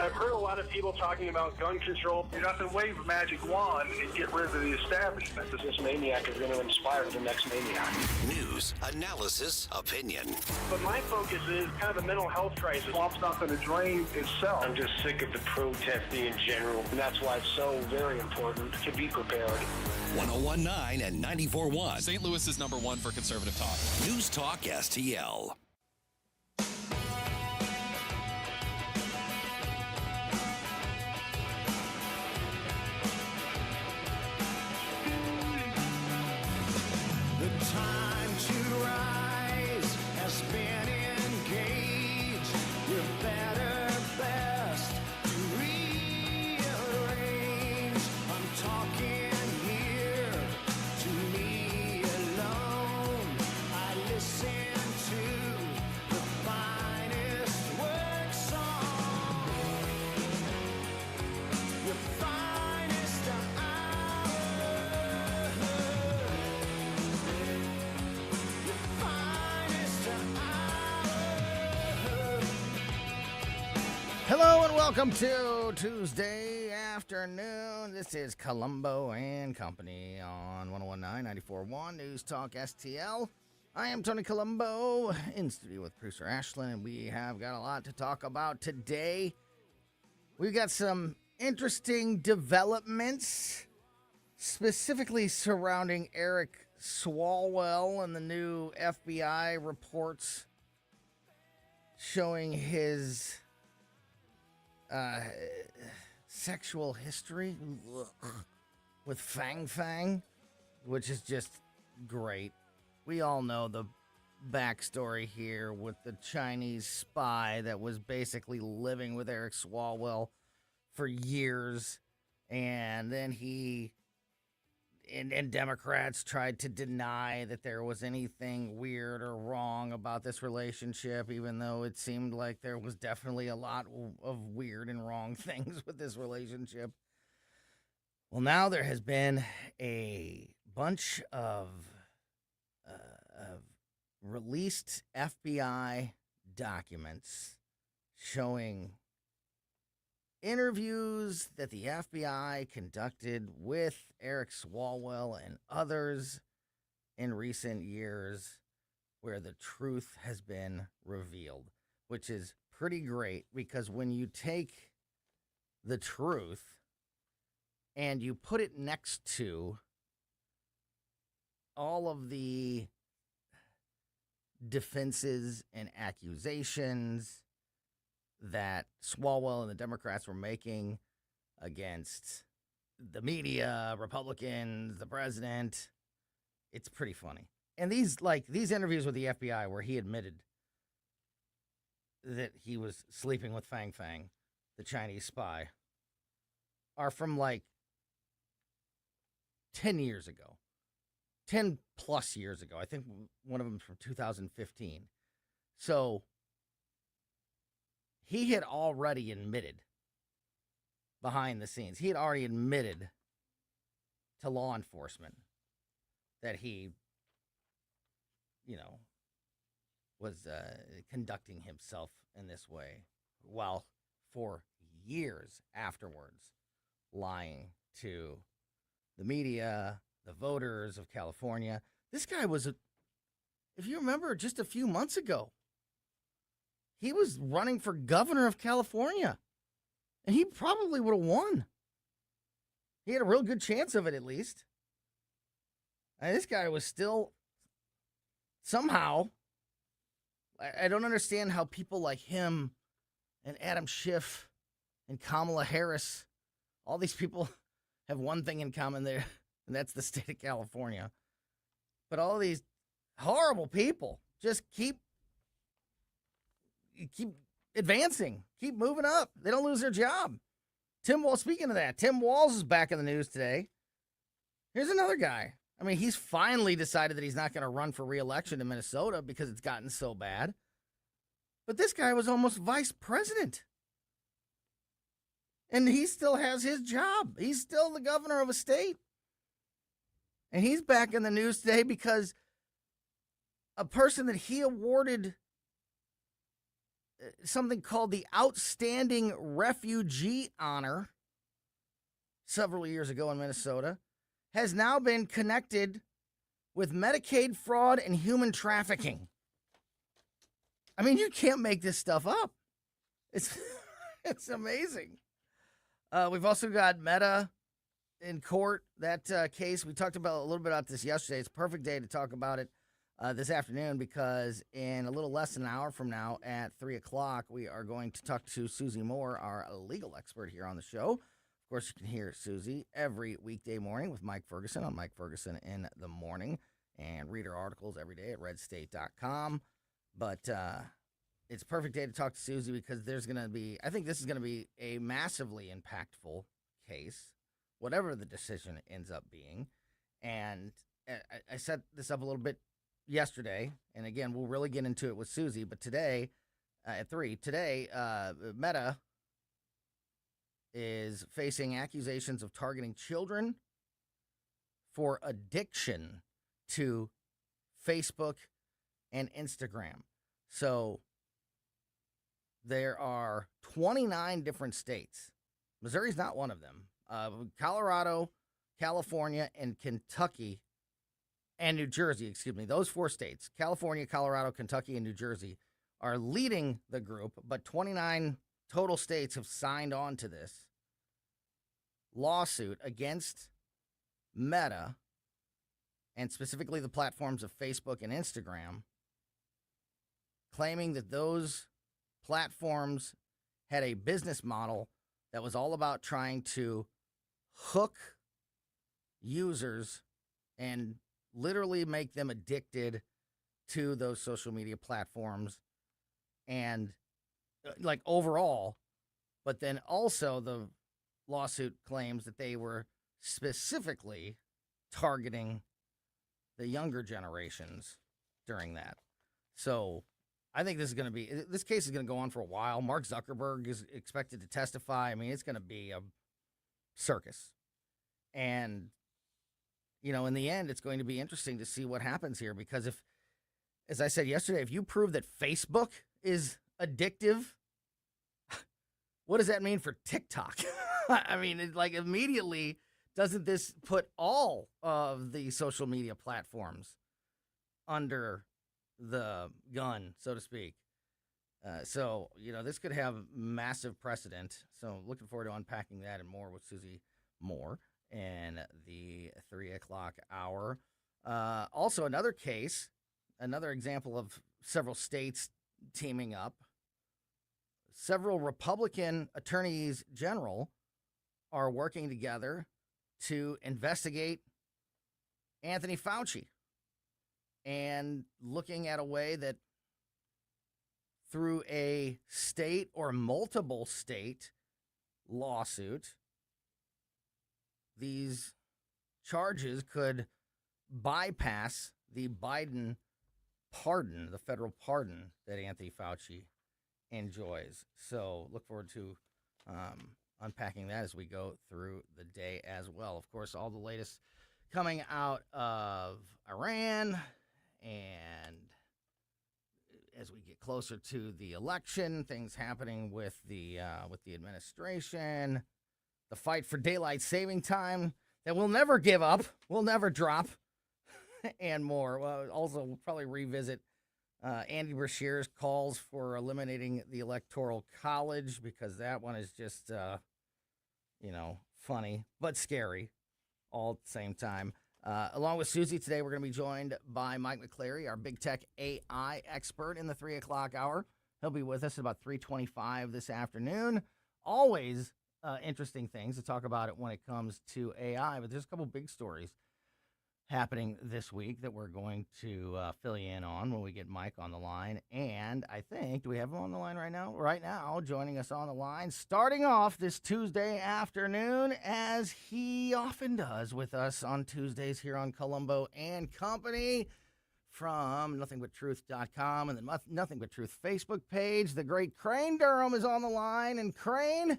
I've heard a lot of people talking about gun control. You have to wave a magic wand and get rid of the establishment. This maniac is going to inspire the next maniac. News, analysis, opinion. But my focus is kind of the mental health crisis. Swamp's not going to drain itself. I'm just sick of the protesting in general, and that's why it's so very important to be prepared. 101.9 and 94.1. St. Louis is number one for conservative talk. News Talk STL. The time to rise has been engaged. We're better, best to rearrange. I'm talking here to me alone. I listen to the finest work song. The finest hour. Hello and welcome to Tuesday afternoon. This is Colombo and Company on 101.9, 94.1 News Talk STL. I am Tony Colombo in studio with producer Ashlyn, and we have got a lot to talk about today. We've got some interesting developments, specifically surrounding Eric Swalwell and the new FBI reports showing his sexual history with Fang Fang, which is just great. We all know the backstory here with the Chinese spy that was basically living with Eric Swalwell for years, and then he and Democrats tried to deny that there was anything weird or wrong about this relationship, even though it seemed like there was definitely a lot of weird and wrong things with this relationship. Well, now there has been a bunch of released FBI documents showing interviews that the FBI conducted with Eric Swalwell and others in recent years where the truth has been revealed, which is pretty great because when you take the truth and you put it next to all of the defenses and accusations that Swalwell and the Democrats were making against the media, Republicans, the president, it's pretty funny. And these interviews with the FBI where he admitted that he was sleeping with Fang Fang, the Chinese spy, are from 10 years ago. 10 plus years ago. I think one of them from 2015. So he had already admitted behind the scenes. He had already admitted to law enforcement that he, was conducting himself in this way, while for years afterwards lying to the media, the voters of California. This guy was, if you remember, just a few months ago, he was running for governor of California, and he probably would have won. He had a real good chance of it, at least. And this guy was still, somehow, I don't understand how people like him and Adam Schiff and Kamala Harris, all these people have one thing in common there, and that's the state of California. But all these horrible people just keep advancing, keep moving up. They don't lose their job. Speaking of that, Tim Walz is back in the news today. Here's another guy. I mean, he's finally decided that he's not going to run for re-election in Minnesota because it's gotten so bad. But this guy was almost vice president. And he still has his job. He's still the governor of a state. And he's back in the news today because a person that he awarded something called the Outstanding Refugee Honor several years ago in Minnesota has now been connected with Medicaid fraud and human trafficking. I mean, you can't make this stuff up. It's it's amazing. We've also got Meta in court. That case, we talked about a little bit about this yesterday. It's a perfect day to talk about it this afternoon because in a little less than an hour from now at 3 o'clock, we are going to talk to Susie Moore, our legal expert here on the show. Of course, you can hear Susie every weekday morning with Mike Ferguson on Mike Ferguson in the Morning and read her articles every day at redstate.com. But it's a perfect day to talk to Susie because there's going to be, I think this is going to be a massively impactful case, whatever the decision ends up being. And I set this up a little bit yesterday, and again, we'll really get into it with Susie, but today, at 3, Meta is facing accusations of targeting children for addiction to Facebook and Instagram. So there are 29 different states. Missouri's not one of them. Colorado, California, and Kentucky, and New Jersey, those 4 states, California, Colorado, Kentucky, and New Jersey, are leading the group, but 29 total states have signed on to this lawsuit against Meta, and specifically the platforms of Facebook and Instagram, claiming that those platforms had a business model that was all about trying to hook users and literally make them addicted to those social media platforms and like overall. But then also the lawsuit claims that they were specifically targeting the younger generations during that. So I think this case is going to go on for a while. Mark Zuckerberg is expected to testify. I mean, it's going to be a circus. And, you know, in the end, it's going to be interesting to see what happens here because if, as I said yesterday, if you prove that Facebook is addictive, what does that mean for TikTok? I mean, immediately, doesn't this put all of the social media platforms under the gun, so to speak? So, you know, this could have massive precedent. So looking forward to unpacking that and more with Susie Moore in the 3 o'clock hour. Also, another case, another example of several states teaming up. Several Republican attorneys general are working together to investigate Anthony Fauci and looking at a way that through a state or multiple state lawsuit, these charges could bypass the Biden pardon, the federal pardon that Anthony Fauci enjoys. So look forward to unpacking that as we go through the day as well. Of course, all the latest coming out of Iran, and as we get closer to the election, things happening with the administration, the fight for daylight saving time that we'll never give up, we'll never drop, and more. Well, also, we'll probably revisit Andy Beshear's calls for eliminating the Electoral College because that one is just, funny but scary all at the same time. Along with Susie today, we're going to be joined by Mike McCleary, our big tech AI expert in the 3 o'clock hour. He'll be with us at about 3:25 this afternoon. Always interesting things to talk about it when it comes to AI, but there's a couple big stories happening this week that we're going to fill you in on when we get Mike on the line. And I think, do we have him on the line right now? Right now, joining us on the line, starting off this Tuesday afternoon, as he often does with us on Tuesdays here on Colombo and Company, from NothingButTruth.com and the Nothing But Truth Facebook page. The great Crane Durham is on the line. And Crane,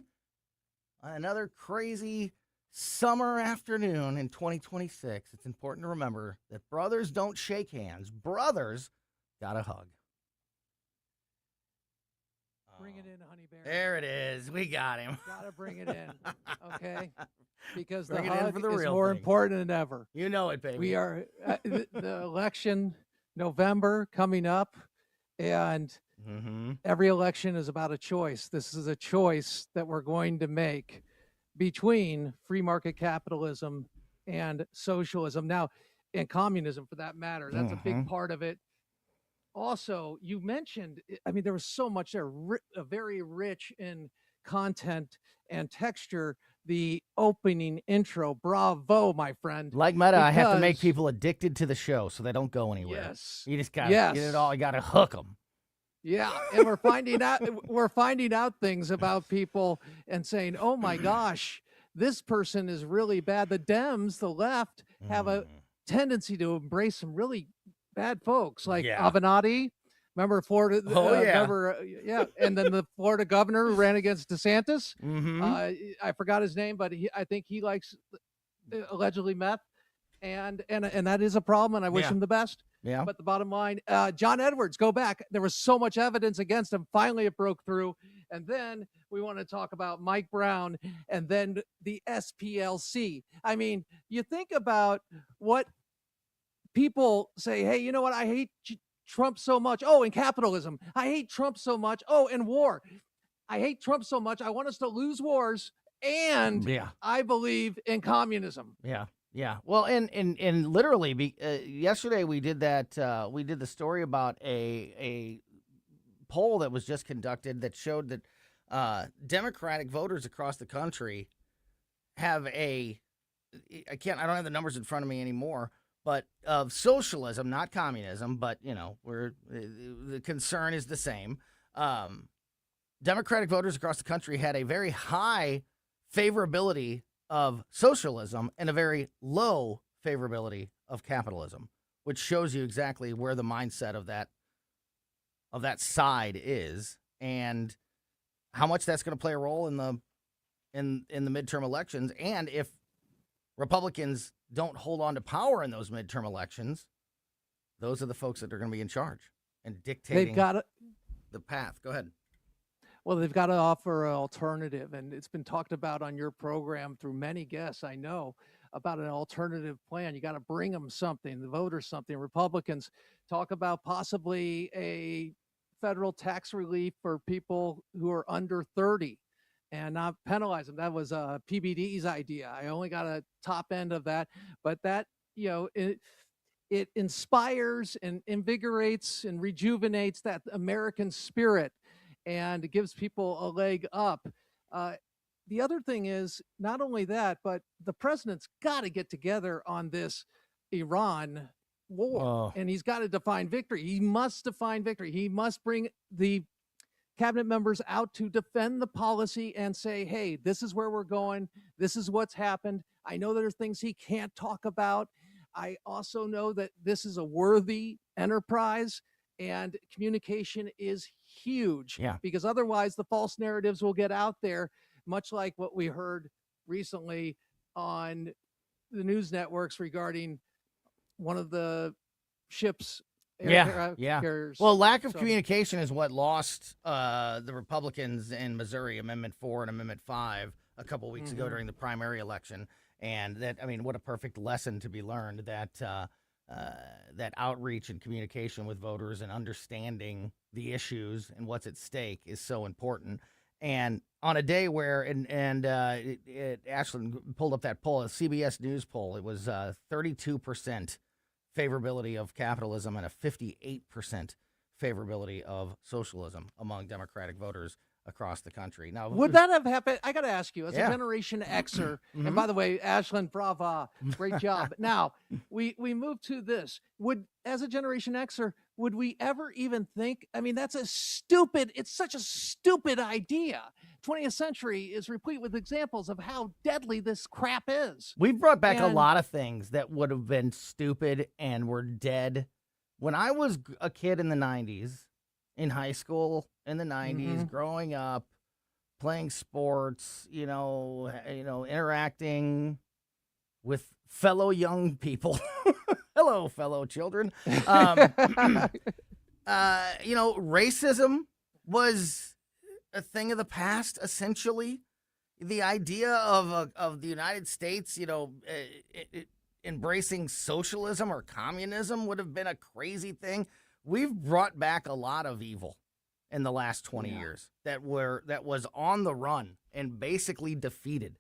another crazy summer afternoon in 2026, it's important to remember that brothers don't shake hands. Brothers got a hug. Bring it in, honey bear. There it is. We got him. Gotta bring it in, okay? Because Bring the it in hug for the is real more thing. important than ever. You know it, baby. We are the election, November coming up, and Mm-hmm. every election is about a choice. This is a choice that we're going to make between free market capitalism and socialism. Now, and communism for that matter. That's a big part of it. Also, you mentioned, I mean, there was so much there, very rich in content and texture. The opening intro, bravo, my friend. Like Meta, I have to make Because- people addicted to the show so they don't go anywhere. Yes. You just got to Yes. get it all. You got to hook them. Yeah, and we're finding out things about people and saying, "Oh my gosh, this person is really bad." The Dems, the left, have a tendency to embrace some really bad folks like Yeah. Avenatti. Remember Florida? Oh, yeah. Yeah, and then the Florida governor who ran against DeSantis. Mm-hmm. I forgot his name, but I think he likes allegedly meth, and that is a problem. And I wish Yeah. him the best. Yeah. But the bottom line, John Edwards, go back. There was so much evidence against him. Finally, it broke through. And then we want to talk about Mike Brown and then the SPLC. I mean, you think about what people say, hey, you know what? I hate Trump so much. Oh, and capitalism. I hate Trump so much. Oh, and war. I hate Trump so much. I want us to lose wars. And Yeah. I believe in communism. Yeah. Yeah. Well, and literally, yesterday we did that. We did the story about a poll that was just conducted that showed that Democratic voters across the country have I don't have the numbers in front of me anymore, but of socialism, not communism, but the concern is the same. Democratic voters across the country had a very high favorability of socialism and a very low favorability of capitalism, which shows you exactly where the mindset of that side is and how much that's going to play a role in the midterm elections. And if Republicans don't hold on to power in those midterm elections, those are the folks that are going to be in charge and dictating the path. Go ahead. Well, they've got to offer an alternative, and it's been talked about on your program through many guests, I know, about an alternative plan. You got to bring them something, the voters something. Republicans talk about possibly a federal tax relief for people who are under 30 and not penalize them. That was PBD's idea. I only got a top end of that, but that, it inspires and invigorates and rejuvenates that American spirit and it gives people a leg up. The other thing is not only that, but the president's got to get together on this Iran war, and he's got to define victory. He must define victory. He must bring the cabinet members out to defend the policy and say, hey, this is where we're going. This is what's happened. I know there's things he can't talk about. I also know that this is a worthy enterprise. And communication is huge because otherwise the false narratives will get out there, much like what we heard recently on the news networks regarding one of the ships. Carriers. Well, lack of communication is what lost the Republicans in Missouri, Amendment 4 and Amendment 5, a couple weeks ago during the primary election. And what a perfect lesson to be learned that outreach and communication with voters and understanding the issues and what's at stake is so important. And on a day where, Ashland pulled up that poll, a CBS News poll, it was 32% favorability of capitalism and a 58% favorability of socialism among Democratic voters across the country. Now, would that have happened? I got to ask you, as a Generation Xer, and by the way, Ashland, brava, great job. Now, we move to this. As a Generation Xer, would we ever even think? I mean, it's such a stupid idea. 20th century is replete with examples of how deadly this crap is. We've brought back a lot of things that would have been stupid and were dead. When I was a kid in the 90s, in high school, in the 90s, growing up, playing sports, interacting with fellow young people. Hello, fellow children. Racism was a thing of the past, essentially. The idea of the United States, embracing socialism or communism would have been a crazy thing. We've brought back a lot of evil in the last 20 years that was on the run and basically defeated,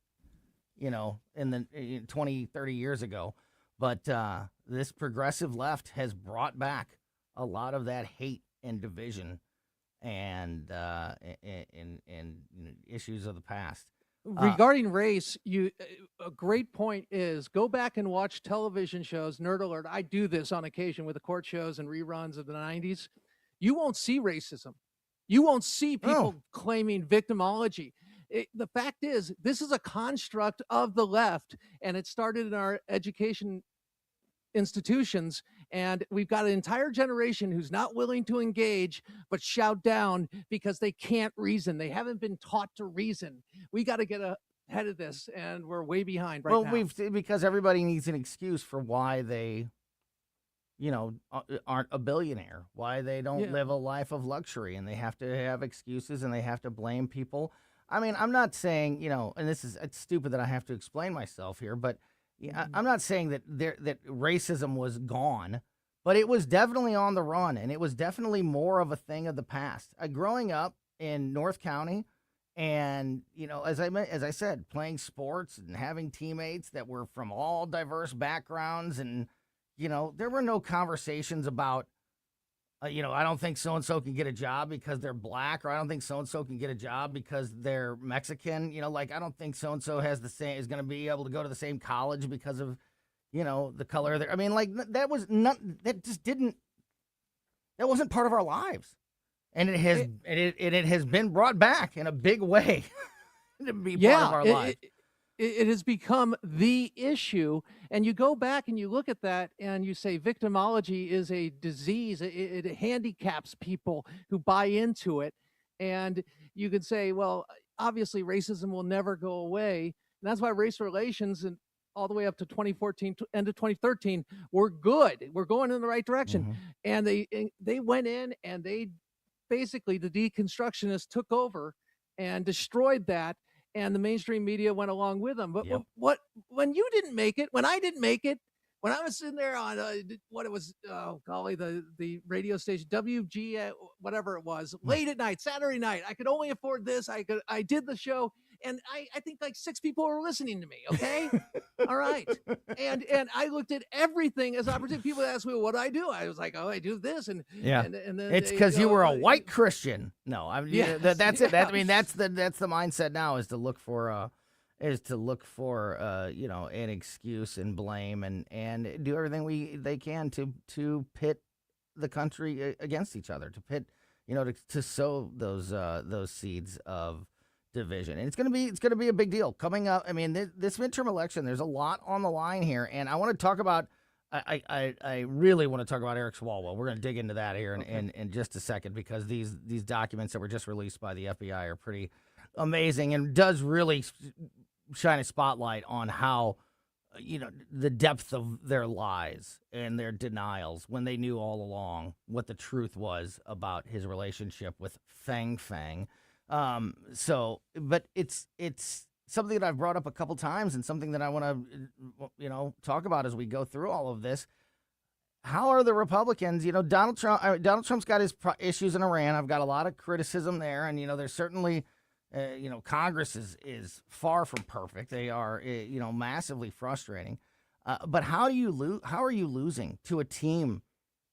in the 20, 30 years ago. But this progressive left has brought back a lot of that hate and division and issues of the past. Regarding race, a great point is go back and watch television shows. Nerd alert! I do this on occasion with the court shows and reruns of the '90s. You won't see racism. You won't see people claiming victimology. The fact is, this is a construct of the left, and it started in our education institutions, and we've got an entire generation who's not willing to engage but shout down because they can't reason. They haven't been taught to reason. We got to get ahead of this, and we're way behind right now. Because everybody needs an excuse for why they aren't a billionaire, why they don't live a life of luxury, and they have to have excuses and they have to blame people. I mean, I'm not saying, and it's stupid that I have to explain myself here, but I'm not saying that that racism was gone, but it was definitely on the run, and it was definitely more of a thing of the past. Growing up in North County, and as I said, playing sports and having teammates that were from all diverse backgrounds, and there were no conversations about, I don't think so-and-so can get a job because they're black, or I don't think so-and-so can get a job because they're Mexican. I don't think so-and-so is going to be able to go to the same college because of, the color of their, that wasn't part of our lives. And it has been brought back in a big way to be part of our lives. It has become the issue, and you go back and you look at that and you say victimology is a disease. It handicaps people who buy into it, and you could say, well, obviously racism will never go away, and that's why race relations and all the way up to 2014, end of 2013, were good. We're going in the right direction, and they went in and they basically, the deconstructionists took over and destroyed that. And the mainstream media went along with them. But when you didn't make it, when I didn't make it, when I was sitting there on the radio station, WG, whatever it was, late at night, Saturday night, I could only afford this. I did the show, and I think like 6 people were listening to me. Okay, all right, and I looked at everything as opportunity. People asked me, "What do I do?" I was like, "Oh, I do this,and and then it's because you were a white Christian." No, that's it. That's the mindset now, is to look for an excuse and blame and do everything they can to pit the country against each other, to pit, to sow those seeds of division. And it's gonna be a big deal coming up. I mean, this midterm election, there's a lot on the line here, and I want to talk about. I really want to talk about Eric Swalwell. We're going to dig into that here in just a second, because these documents that were just released by the FBI are pretty amazing, and does really shine a spotlight on how, the depth of their lies and their denials, when they knew all along what the truth was about his relationship with Fang Fang. But it's something that I've brought up a couple times, and something that I want to, talk about as we go through all of this. How are the Republicans? Donald Trump's got his issues in Iran. I've got a lot of criticism there, and there's certainly. Congress is far from perfect. They are, massively frustrating. But how are you losing to a team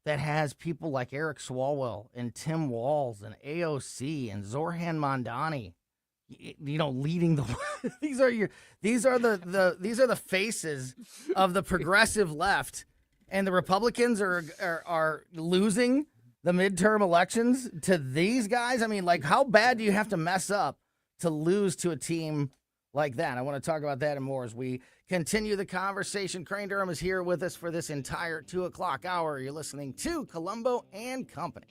that has people like Eric Swalwell and Tim Walz and AOC and Zorhan Mandani, leading the these are the faces of the progressive left, and the Republicans are losing the midterm elections to these guys. I mean, like, how bad do you have to mess up to lose to a team like that? I want to talk about that and more as we continue the conversation. Crane Durham is here with us for this entire 2 o'clock hour. You're listening to Colombo and Company.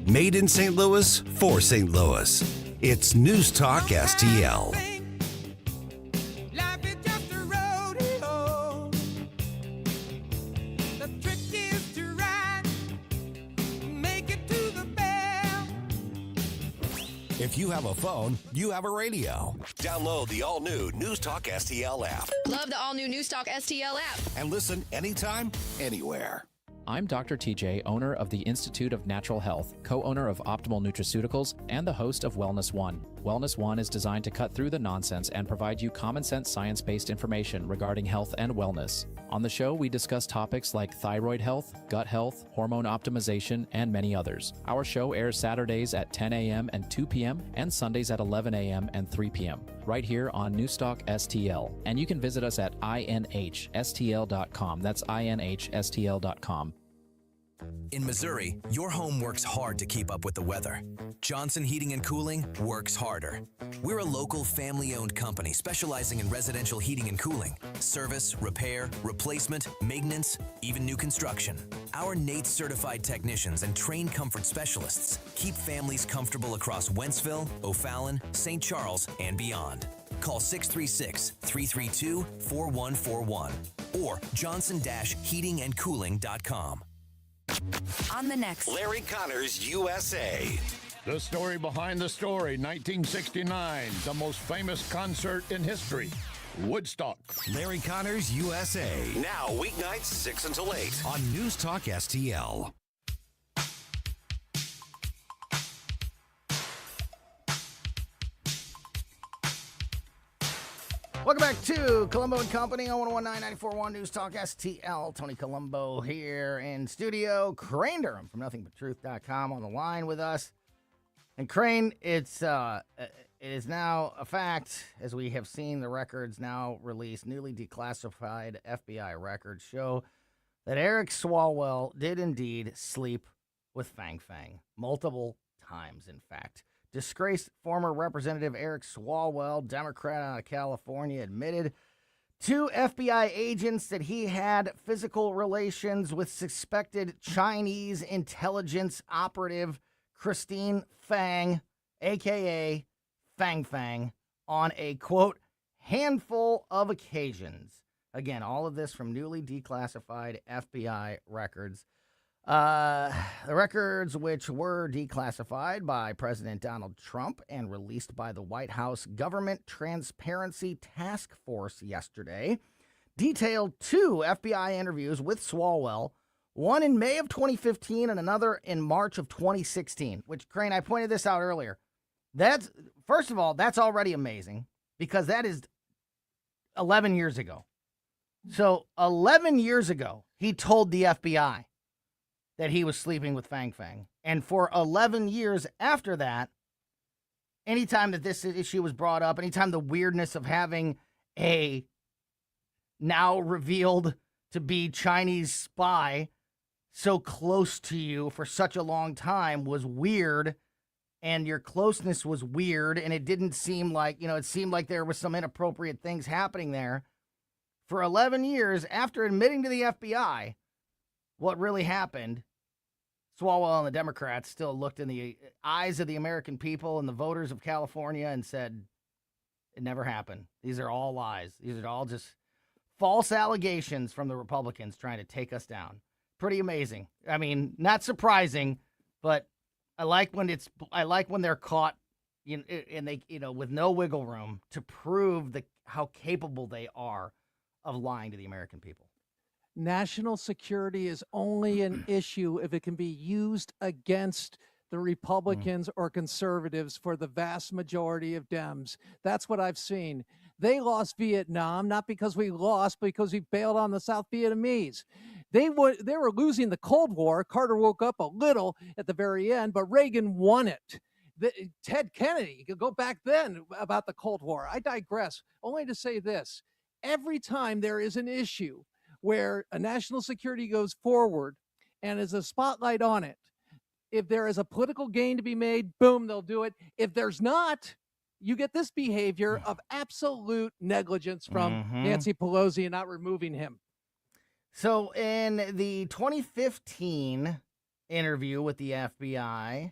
Made in St. Louis for St. Louis. It's News Talk STL. Life is just a rodeo. The trick is to ride, make it to If you have a phone, you have a radio. Download the all-new News Talk STL app Love the all-new Newstalk STL app. and listen anytime, anywhere. I'm Dr. TJ, owner of the Institute of Natural Health, co-owner of Optimal Nutraceuticals, and the host of Wellness One. Wellness One is designed to cut through the nonsense and provide you common sense science-based information regarding health and wellness. On the show, we discuss topics like thyroid health, gut health, hormone optimization, and many others. Our show airs Saturdays at 10 a.m. and 2 p.m. and Sundays at 11 a.m. and 3 p.m. right here on Newstalk STL. And you can visit us at inhstl.com. That's inhstl.com. In Missouri, your home works hard to keep up with the weather. Johnson Heating and Cooling works harder. We're a local family-owned company specializing in residential heating and cooling, service, repair, replacement, maintenance, even new construction. Our NATE-certified technicians and trained comfort specialists keep families comfortable across Wentzville, O'Fallon, St. Charles, and beyond. Call 636-332-4141 or johnson-heatingandcooling.com. On the next Larry Connors, USA. The story behind the story, 1969, the most famous concert in history, Woodstock. Larry Connors, USA. Now, weeknights 6 until 8 on News Talk STL. Welcome back to Colombo Company on 101.9 News Talk STL. Tony Colombo here in studio. Crane Durham from NothingButTruth.com on the line with us. And Crane, it is now a fact, as we have seen the records now released, newly declassified FBI records show that Eric Swalwell did indeed sleep with Fang Fang. Multiple times, in fact. Disgraced former Representative Eric Swalwell, Democrat out of California, admitted to FBI agents that he had physical relations with suspected Chinese intelligence operative Christine Fang, a.k.a. Fang Fang, on a, quote, handful of occasions. Again, all of this from newly declassified FBI records. The records, which were declassified by President Donald Trump and released by the White House Government Transparency Task Force yesterday, detailed two FBI interviews with Swalwell, one in May of 2015 and another in March of 2016, which, Crane, I pointed this out earlier. That's, first of all, that's already amazing because that is 11 years ago. So 11 years ago, he told the FBI that he was sleeping with Fang Fang. And for 11 years after that, anytime that this issue was brought up, anytime the weirdness of having a now revealed to be Chinese spy so close to you for such a long time was weird, and your closeness was weird, and it didn't seem like, it seemed like there was some inappropriate things happening there. For 11 years, after admitting to the FBI what really happened, Swalwell and the Democrats still looked in the eyes of the American people and the voters of California and said, it never happened. These are all lies. These are all just false allegations from the Republicans trying to take us down. Pretty amazing. I mean, not surprising, but I like when they're caught and they, with no wiggle room to prove how capable they are of lying to the American people. National security is only an issue if it can be used against the Republicans or conservatives for the vast majority of Dems. That's what I've seen. They lost Vietnam, not because we lost, but because we bailed on the South Vietnamese. They were losing the Cold War. Carter woke up a little at the very end, but Reagan won it. Ted Kennedy, you could go back then about the Cold War. I digress, only to say this. Every time there is an issue where a national security goes forward and there's a spotlight on it, if there is a political gain to be made, boom, they'll do it. If there's not, you get this behavior of absolute negligence from Nancy Pelosi and not removing him. So in the 2015 interview with the FBI,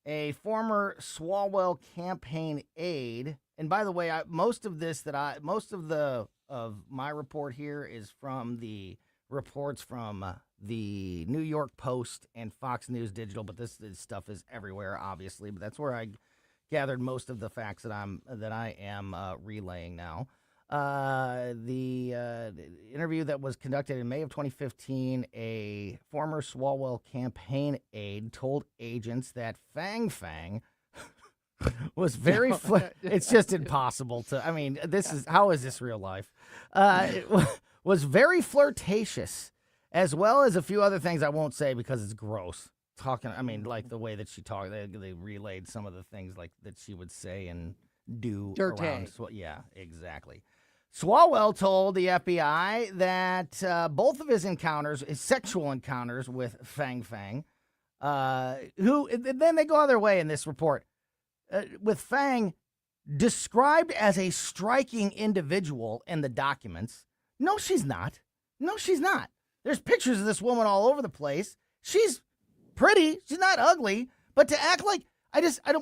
a former Swalwell campaign aide, and by the way, most of my report here is from the reports from the New York Post and Fox News Digital, but this stuff is everywhere, obviously. But that's where I gathered most of the facts that I am relaying now. The interview that was conducted in May of 2015, a former Swalwell campaign aide told agents that Fang was very it's just impossible to, I mean, how is this real life? Was very flirtatious, as well as a few other things I won't say because it's gross. Like the way that she talked, they relayed some of the things like that she would say and do around. Yeah, exactly. Swalwell told the FBI that both of his sexual encounters with Fang, who then they go other way in this report, with Fang described as a striking individual in the documents. No, she's not. There's pictures of this woman all over the place. She's pretty. She's not ugly. But to act like,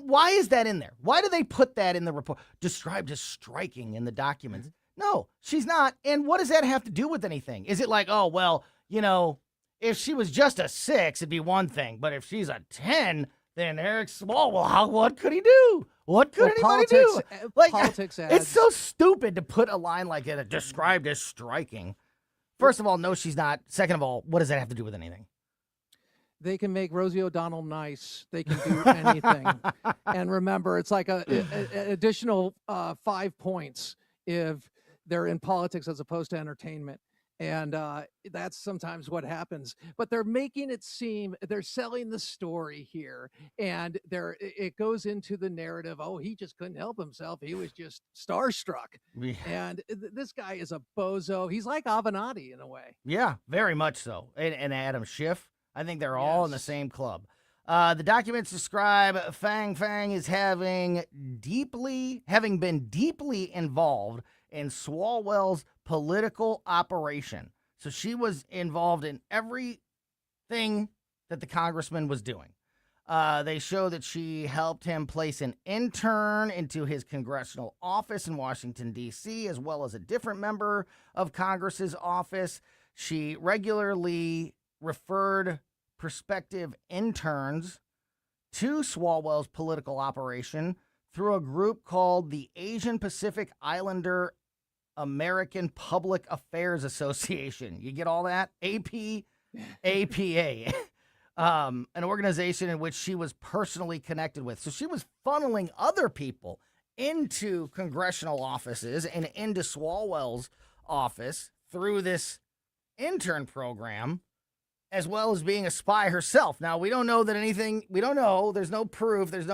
why is that in there? Why do they put that in the report? Described as striking in the documents. No, she's not. And what does that have to do with anything? Is it like, oh, well, if she was just a 6, it'd be one thing. But if she's a 10, then Eric Swalwell, what could he do? What could anybody do? Politics adds. It's so stupid to put a line like that, described as striking. First of all, no, she's not. Second of all, what does that have to do with anything? They can make Rosie O'Donnell nice. They can do anything. And remember, it's like an additional 5 points if they're in politics as opposed to entertainment. And that's sometimes what happens. But they're making it seem, they're selling the story here. And it goes into the narrative, oh, he just couldn't help himself. He was just starstruck. Yeah. And this guy is a bozo. He's like Avenatti in a way. Yeah, very much so. And Adam Schiff. I think they're all in the same club. The documents describe Fang as having been deeply involved in Swalwell's political operation. So she was involved in everything that the congressman was doing. They show that she helped him place an intern into his congressional office in Washington, D.C., as well as a different member of Congress's office. She regularly referred prospective interns to Swalwell's political operation through a group called the Asian Pacific Islander American Public Affairs Association. You get all that? APA. An organization in which she was personally connected with. So she was funneling other people into congressional offices and into Swalwell's office through this intern program, as well as being a spy herself. Now, we don't know we don't know. There's no proof. It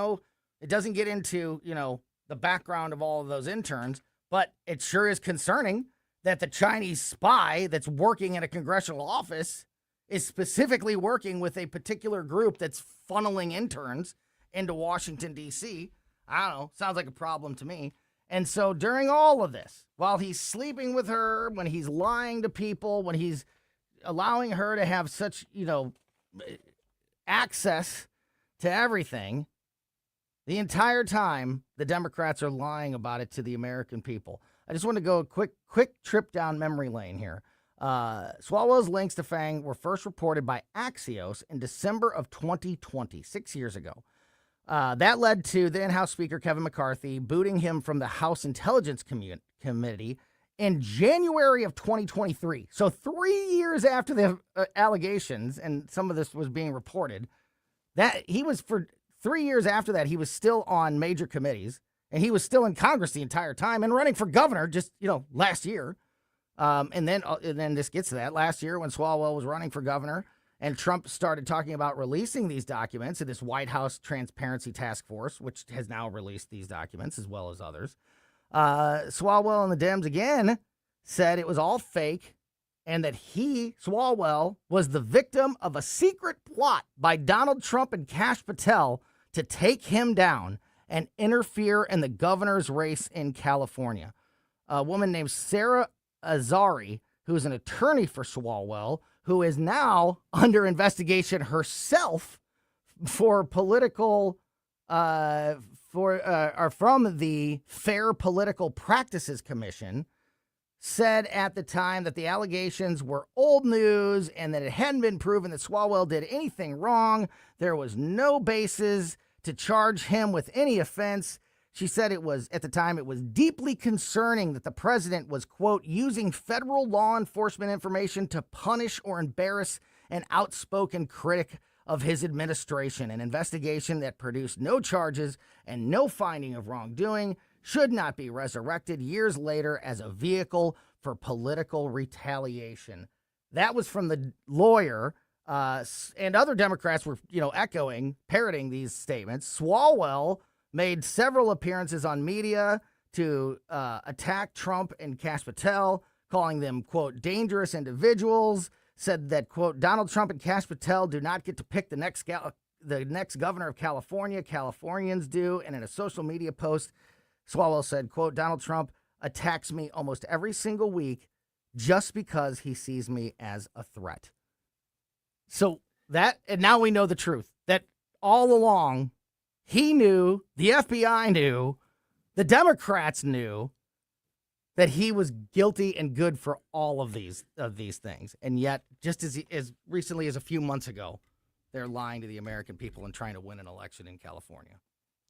doesn't get into, the background of all of those interns, but it sure is concerning that the Chinese spy that's working in a congressional office is specifically working with a particular group that's funneling interns into Washington, D.C. I don't know. Sounds like a problem to me. And so during all of this, while he's sleeping with her, when he's lying to people, when he's allowing her to have such, access to everything, the entire time, the Democrats are lying about it to the American people. I just want to go a quick trip down memory lane here. Swalwell's links to Fang were first reported by Axios in December of 2020, 6 years ago. That led to then House Speaker Kevin McCarthy booting him from the House Intelligence Committee in January of 2023. So 3 years after the allegations, and some of this was being reported, that he was for 3 years after that, he was still on major committees, and he was still in Congress the entire time and running for governor just, last year. And then this gets to that. Last year when Swalwell was running for governor and Trump started talking about releasing these documents in this White House Transparency Task Force, which has now released these documents as well as others, Swalwell and the Dems again said it was all fake and that Swalwell, was the victim of a secret plot by Donald Trump and Kash Patel to take him down and interfere in the governor's race in California. A woman named Sarah Azari, who's an attorney for Swalwell, who is now under investigation herself for political, from the Fair Political Practices Commission, said at the time that the allegations were old news and that it hadn't been proven that Swalwell did anything wrong. There was no basis to charge him with any offense. She said it was, at the time, it was deeply concerning that the president was, quote, using federal law enforcement information to punish or embarrass an outspoken critic of his administration. An investigation that produced no charges and no finding of wrongdoing should not be resurrected years later as a vehicle for political retaliation. That was from the lawyer, and other Democrats were, parroting these statements. Swalwell made several appearances on media to attack Trump and Kash Patel, calling them, quote, dangerous individuals, said that, quote, Donald Trump and Kash Patel do not get to pick the next governor of California. Californians do. And in a social media post, Swalwell said, quote, Donald Trump attacks me almost every single week just because he sees me as a threat. So and now we know the truth, that all along, he knew, the FBI knew, the Democrats knew that he was guilty and good for all of these things. And yet, just as recently as a few months ago, they're lying to the American people and trying to win an election in California.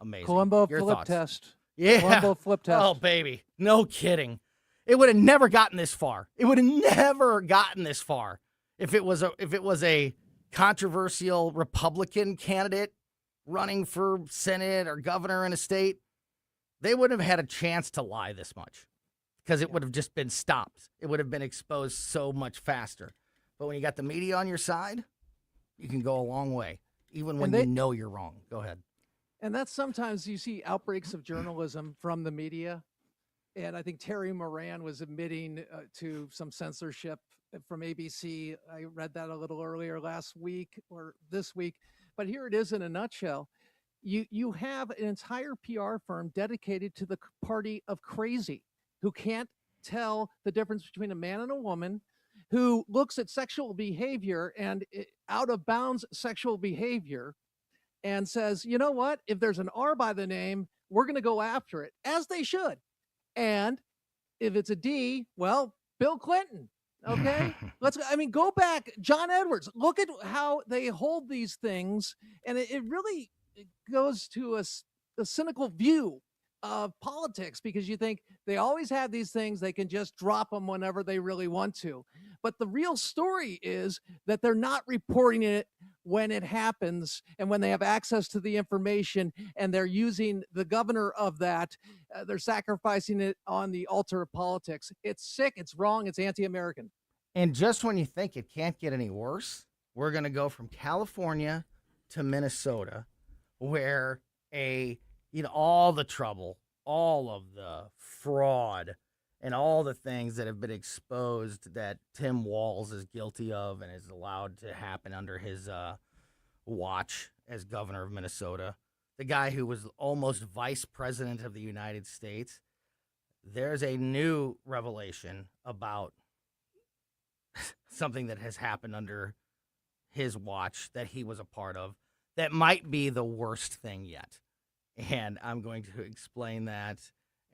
Amazing. Colombo Your flip thoughts? test. Yeah. Colombo flip test. Oh, baby. No kidding. It would have never gotten this far. It would have never gotten this far if it was a controversial Republican candidate running for Senate or governor in a state. They wouldn't have had a chance to lie this much because it would have just been stopped. It would have been exposed so much faster. But when you got the media on your side, you can go a long way, even when you know you're wrong. Go ahead. And that's sometimes you see outbreaks of journalism from the media. And I think Terry Moran was admitting to some censorship from ABC. I read that a little earlier last week or this week. But here it is in a nutshell. You have an entire PR firm dedicated to the party of crazy who can't tell the difference between a man and a woman, who looks at sexual behavior and out of bounds sexual behavior and says, you know what, if there's an R by the name, we're going to go after it, as they should. And if it's a D, well, Bill Clinton. Okay, go back. John Edwards, look at how they hold these things. And it really goes to a cynical view of politics, because you think they always have these things, they can just drop them whenever they really want to. But the real story is that they're not reporting it when it happens and when they have access to the information, and they're using the governor of that. They're sacrificing it on the altar of politics. It's sick. It's wrong. It's anti-American. And just when you think it can't get any worse, we're going to go from California to Minnesota, where all the trouble, all of the fraud, and all the things that have been exposed that Tim Walz is guilty of and is allowed to happen under his watch as governor of Minnesota, the guy who was almost vice president of the United States, there's a new revelation about something that has happened under his watch that he was a part of that might be the worst thing yet. And I'm going to explain that,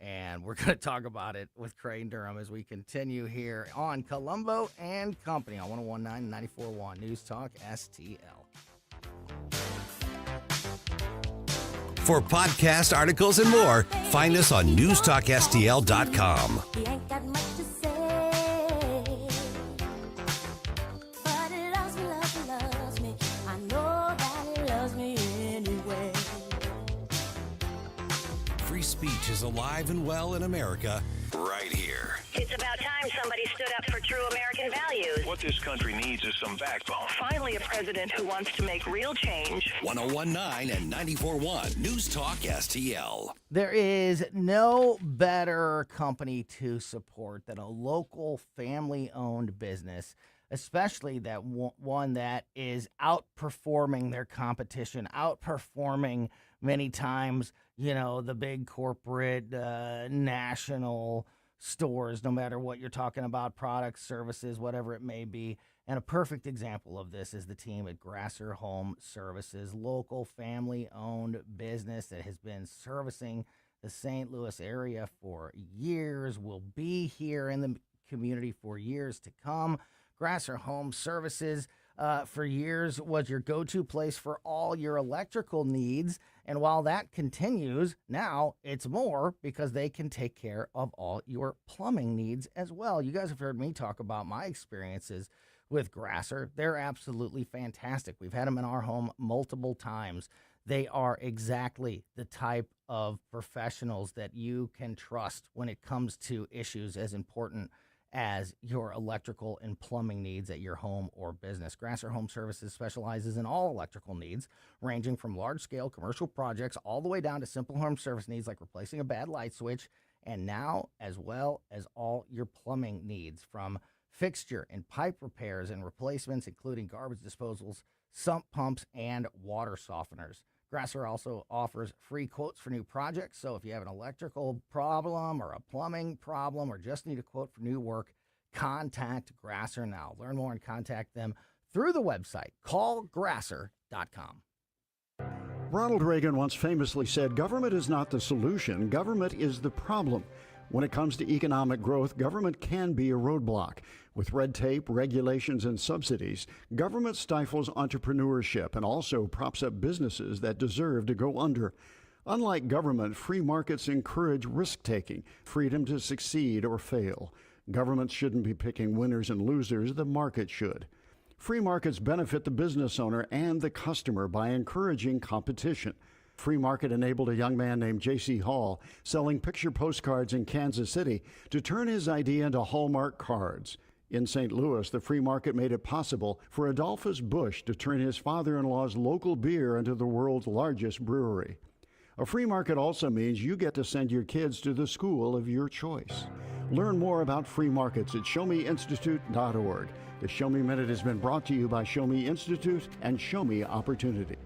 and we're going to talk about it with Crane Durham as we continue here on Colombo and Company on 101.9 and 94.1 News Talk STL. For podcast articles and more, find us on newstalkstl.com. He ain't got much to say, but he loves me. I know that he loves me anyway. Free speech is alive and well in America right here. It's about time somebody stood up for true American values. What this country needs is some backbone. Finally, a president who wants to make real change. 101.9 and 94.1 News Talk STL. There is no better company to support than a local family-owned business, especially that one that is outperforming their competition, outperforming many times, the big corporate national stores, no matter what you're talking about, products, services, whatever it may be. And a perfect example of this is the team at Grasser Home Services, local family-owned business that has been servicing the St. Louis area for years, will be here in the community for years to come. Grasser Home Services for years was your go-to place for all your electrical needs. And while that continues, now it's more because they can take care of all your plumbing needs as well. You guys have heard me talk about my experiences with Grasser. They're absolutely fantastic. We've had them in our home multiple times. They are exactly the type of professionals that you can trust when it comes to issues as important as your electrical and plumbing needs at your home or business. Grasser Home Services specializes in all electrical needs, ranging from large-scale commercial projects all the way down to simple home service needs like replacing a bad light switch, and now as well as all your plumbing needs, from fixture and pipe repairs and replacements, including garbage disposals, sump pumps, and water softeners. Grasser also offers free quotes for new projects, so if you have an electrical problem or a plumbing problem or just need a quote for new work, contact Grasser now. Learn more and contact them through the website, callgrasser.com. Ronald Reagan once famously said, "Government is not the solution, government is the problem." When it comes to economic growth, government can be a roadblock. With red tape, regulations, and subsidies, government stifles entrepreneurship and also props up businesses that deserve to go under. Unlike government, free markets encourage risk-taking, freedom to succeed or fail. Governments shouldn't be picking winners and losers, the market should. Free markets benefit the business owner and the customer by encouraging competition. Free market enabled a young man named J.C. Hall, selling picture postcards in Kansas City, to turn his idea into Hallmark cards. In St. Louis, the free market made it possible for Adolphus Busch to turn his father-in-law's local beer into the world's largest brewery. A free market also means you get to send your kids to the school of your choice. Learn more about free markets at showmeinstitute.org. The Show Me Minute has been brought to you by Show Me Institute and Show Me Opportunity.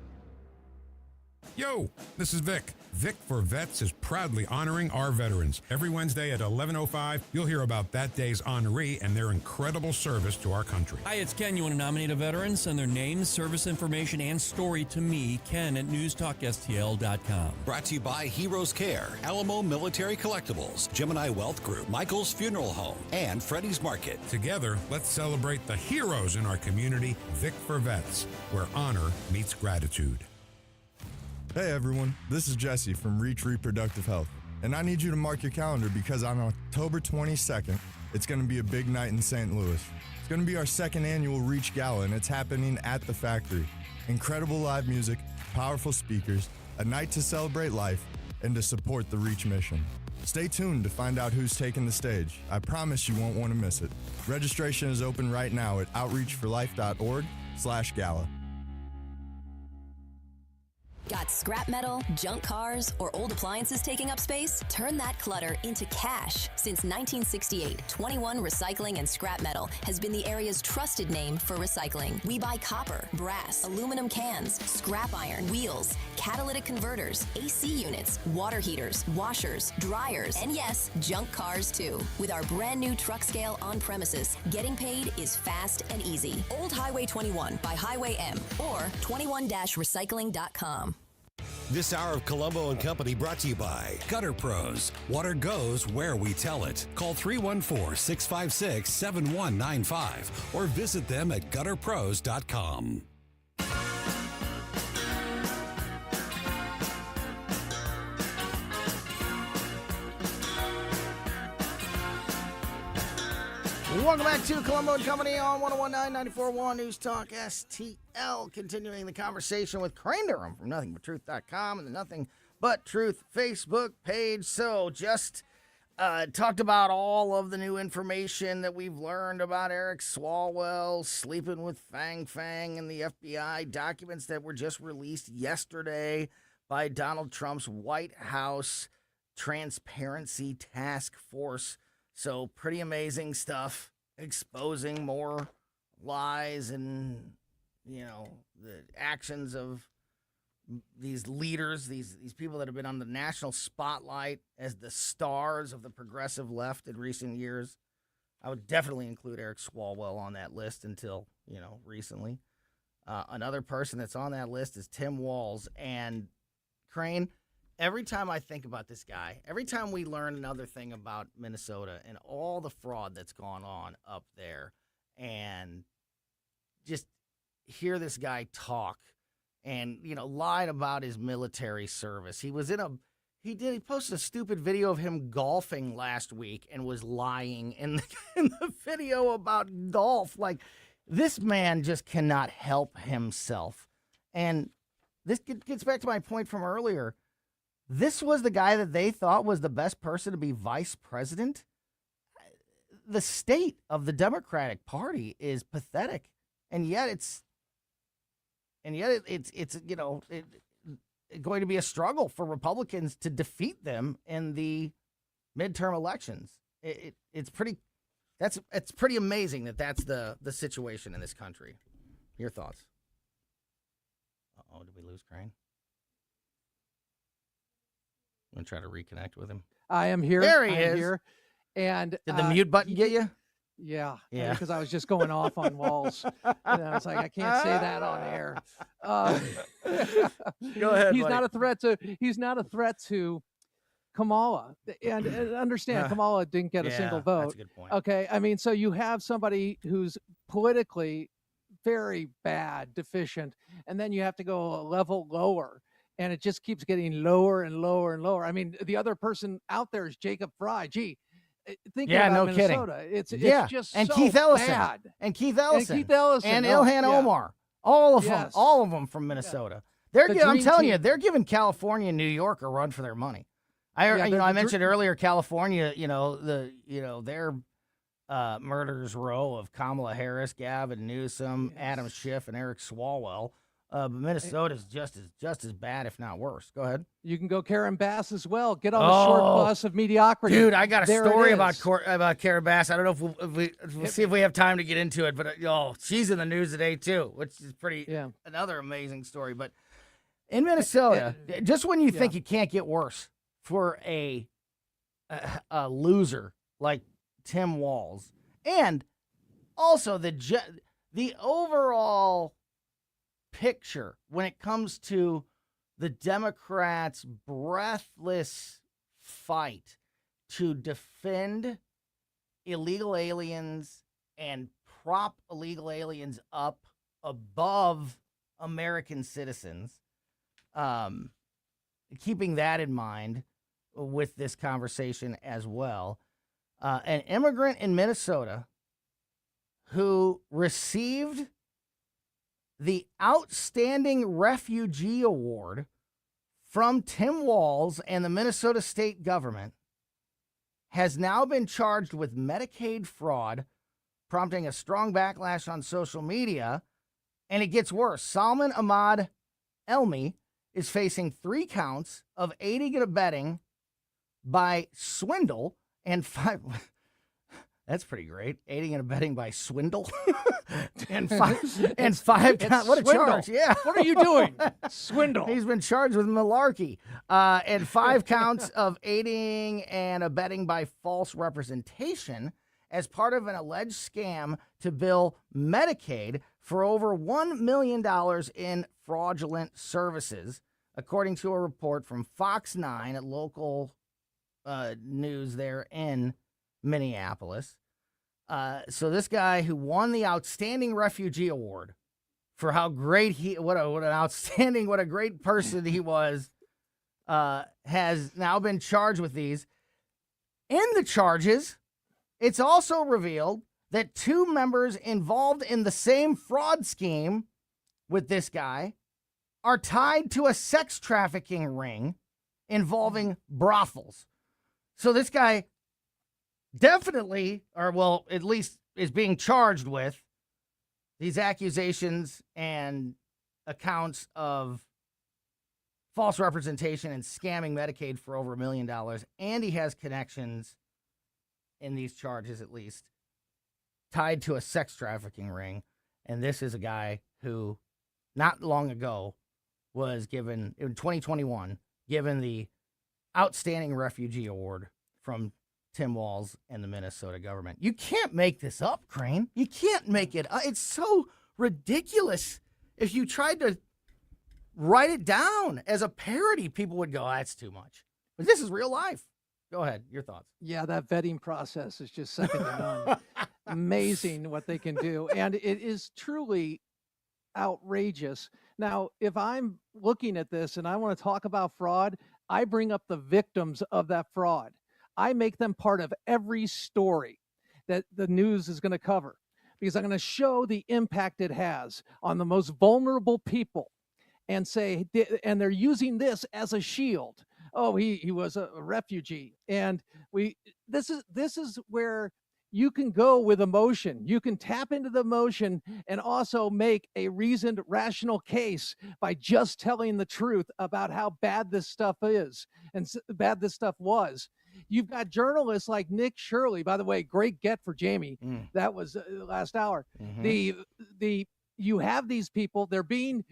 Yo, this is Vic. Vic for Vets is proudly honoring our veterans. Every Wednesday at 11:05, you'll hear about that day's honoree and their incredible service to our country. Hi, it's Ken. You want to nominate a veteran? Send their name, service information, and story to me, Ken, at newstalkstl.com. Brought to you by Heroes Care, Alamo Military Collectibles, Gemini Wealth Group, Michael's Funeral Home, and Freddie's Market. Together, let's celebrate the heroes in our community. Vic for Vets, where honor meets gratitude. Hey everyone, this is Jesse from Reach Reproductive Health, and I need you to mark your calendar because on October 22nd, it's going to be a big night in St. Louis. It's going to be our second annual Reach Gala, and it's happening at the factory. Incredible live music, powerful speakers, a night to celebrate life, and to support the Reach mission. Stay tuned to find out who's taking the stage. I promise you won't want to miss it. Registration is open right now at outreachforlife.org/gala. Got scrap metal, junk cars, or old appliances taking up space? Turn that clutter into cash. Since 1968, 21 Recycling and Scrap Metal has been the area's trusted name for recycling. We buy copper, brass, aluminum cans, scrap iron, wheels, catalytic converters, AC units, water heaters, washers, dryers, and yes, junk cars too. With our brand new truck scale on premises, getting paid is fast and easy. Old Highway 21 by Highway M or 21-recycling.com. This hour of Colombo Company brought to you by Gutter Pros. Water goes where we tell it. Call 314-656-7195 or visit them at gutterpros.com. Welcome back to Colombo Company on 101.9 94.1 News Talk STL. Continuing the conversation with Crane Durham from NothingButTruth.com and the Nothing But Truth Facebook page. So just talked about all of the new information that we've learned about Eric Swalwell sleeping with Fang Fang and the FBI documents that were just released yesterday by Donald Trump's White House Transparency Task Force. So pretty amazing stuff, exposing more lies and, you know, the actions of these leaders, these people that have been on the national spotlight as the stars of the progressive left in recent years. I would definitely include Eric Swalwell on that list until, you know, recently. Another person that's on that list is Tim Walz. And Crane, every time I think about this guy, every time we learn another thing about Minnesota and all the fraud that's gone on up there, and just hear this guy talk and lied about his military service. He posted a stupid video of him golfing last week and was lying in the video about golf. Like, this man just cannot help himself. And this gets back to my point from earlier. This was the guy that they thought was the best person to be vice president. The state of the Democratic Party is pathetic, and yet it's going to be a struggle for Republicans to defeat them in the midterm elections. It's pretty amazing that that's the situation in this country. Your thoughts? Uh-oh, did we lose Crane? I'm going to try to reconnect with him. I am here. There he is. Here. And did the mute button get you? Yeah. Because I was just going off on walls. And I was like, I can't say that on air. Go ahead. He's not a threat to Kamala. And understand, Kamala didn't get a single vote. That's a good point. Okay. I mean, so you have somebody who's politically very bad, deficient, and then you have to go a level lower. And it just keeps getting lower and lower and lower. I mean, the other person out there is Jacob Fry. Gee, thinking about Minnesota, kidding. It's just and so Keith Ellison. bad. And Keith Ellison. And Ilhan Omar. All of them from Minnesota. I'm telling you, they're giving California and New York a run for their money. I mentioned earlier California, their murderers row of Kamala Harris, Gavin Newsom, Adam Schiff, and Eric Swalwell. But Minnesota's just as bad, if not worse. Go ahead. You can go Karen Bass as well. Get on the short bus of mediocrity. Dude, I got a story about Karen Bass. I don't know if we'll see if we have time to get into it, but she's in the news today too, which is another amazing story. But in Minnesota, just when you think it can't get worse for a loser like Tim Walz, and also the overall picture when it comes to the Democrats' breathless fight to defend illegal aliens and prop illegal aliens up above American citizens. Keeping that in mind with this conversation as well. An immigrant in Minnesota who received the Outstanding Refugee Award from Tim Walz and the Minnesota state government has now been charged with Medicaid fraud, prompting a strong backlash on social media. And it gets worse. Salman Ahmad Elmi is facing 3 counts of aiding and abetting by swindle and 5... That's pretty great. Aiding and abetting by swindle. and 5 counts. What a charge. Yeah. What are you doing? Swindle. He's been charged with malarkey. And 5 counts of aiding and abetting by false representation as part of an alleged scam to bill Medicaid for over $1 million in fraudulent services, according to a report from Fox 9 at local news there in Minneapolis. So this guy who won the Outstanding Refugee Award for how great what a great person he was, has now been charged with these. In the charges, it's also revealed that 2 members involved in the same fraud scheme with this guy are tied to a sex trafficking ring involving brothels. So this guy definitely, at least is being charged with these accusations and accounts of false representation and scamming Medicaid for over $1 million. And he has connections in these charges, at least, tied to a sex trafficking ring. And this is a guy who, not long ago, was given, in 2021, given the Outstanding Refugee Award from Tim Walz and the Minnesota government. You can't make this up, Crane. You can't make it up. It's so ridiculous. If you tried to write it down as a parody, people would go, that's too much. But this is real life. Go ahead. Your thoughts. Yeah, that vetting process is just second to none. Amazing what they can do. And it is truly outrageous Now, if I'm looking at this and I want to talk about fraud, I bring up the victims of that fraud. I make them part of every story that the news is going to cover because I'm going to show the impact it has on the most vulnerable people and say, and they're using this as a shield. Oh, he was a refugee. And this is where you can go with emotion. You can tap into the emotion and also make a reasoned, rational case by just telling the truth about how bad this stuff is and bad this stuff was. You've got journalists like Nick Shirley, by the way, great get for Jamie. That was last hour. You have these people, they're being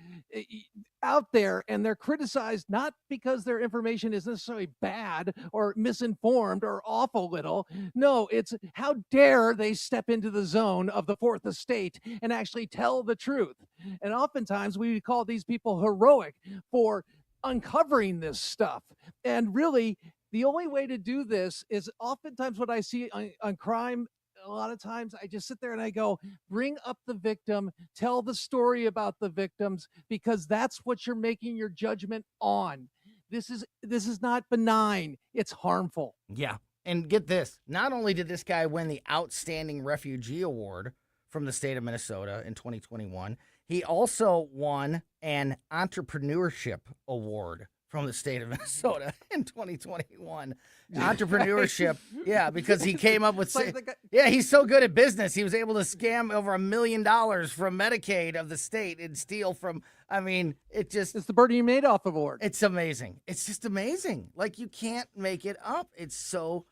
out there and they're criticized not because their information is necessarily bad or misinformed or off a little. No, it's how dare they step into the zone of the fourth estate and actually tell the truth. And oftentimes we call these people heroic for uncovering this stuff. And really, the only way to do this is oftentimes what I see on crime. A lot of times I just sit there and I go, bring up the victim, tell the story about the victims, because that's what you're making your judgment on. This is not benign. It's harmful. Yeah. And get this. Not only did this guy win the Outstanding Refugee Award from the state of Minnesota in 2021, he also won an Entrepreneurship Award from the state of Minnesota in 2021. Entrepreneurship, yeah, because he came up with, he's so good at business. He was able to scam over $1 million from Medicaid of the state and steal from, it's the Bernie Madoff Award. It's amazing. It's just amazing. Like, you can't make it up. It's so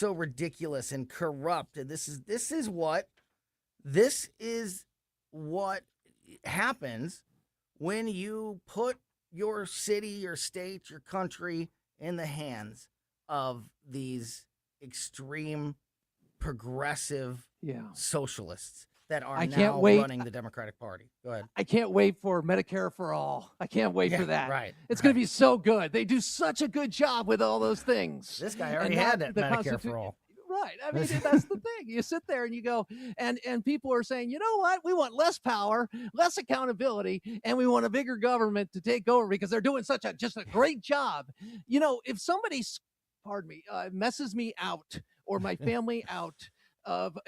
ridiculous and corrupt. And this is what happens when you put your city, your state, your country in the hands of these extreme progressive socialists that are now running the Democratic Party. Go ahead. I can't wait for Medicare for all. I can't wait for that. Right. It's going to be so good. They do such a good job with all those things. This guy already had that Medicare for all. Right. That's the thing. You sit there and you go, and people are saying, you know what? We want less power, less accountability, and we want a bigger government to take over because they're doing just a great job. You know, if somebody, messes me out or my family out of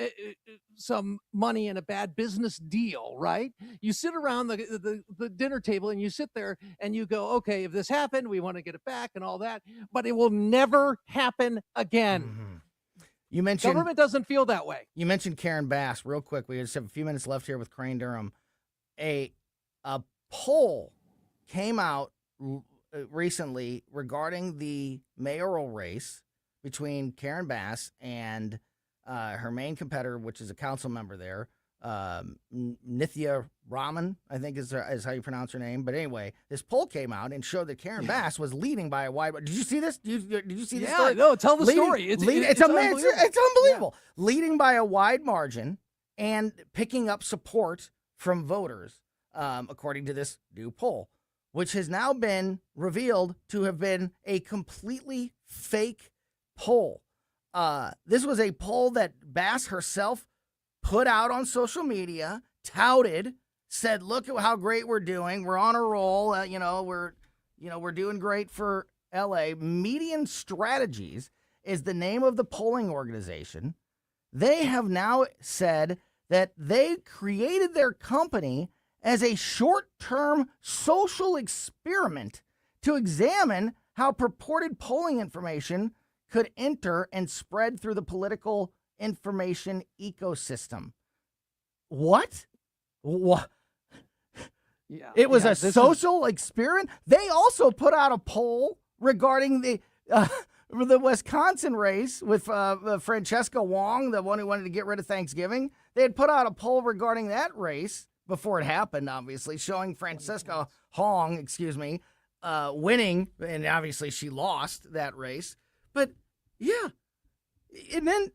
some money in a bad business deal, right? You sit around the dinner table and you sit there and you go, okay, if this happened, we want to get it back and all that, but it will never happen again. Mm-hmm. You mentioned government doesn't feel that way. You mentioned Karen Bass real quick. We just have a few minutes left here with Crane Durham. A poll came out recently regarding the mayoral race between Karen Bass and her main competitor, which is a council member there, Nithya Raman, I think is how you pronounce her name. But anyway, this poll came out and showed that Karen Bass was leading by a wide. Did you see this? Did you see this? Yeah, no. Tell the story. It's unbelievable. It's unbelievable. Yeah. Leading by a wide margin and picking up support from voters, according to this new poll, which has now been revealed to have been a completely fake poll. This was a poll that Bass herself put out on social media, touted, said, "Look at how great we're doing. We're on a roll. We're doing great for LA." Median Strategies is the name of the polling organization. They have now said that they created their company as a short-term social experiment to examine how purported polling information could enter and spread through the political information ecosystem. What? Yeah, it was a social experiment. They also put out a poll regarding the Wisconsin race with Francesca Wong, the one who wanted to get rid of Thanksgiving. They had put out a poll regarding that race before it happened, obviously, showing Francesca Wong, winning, and obviously she lost that race. But yeah, and then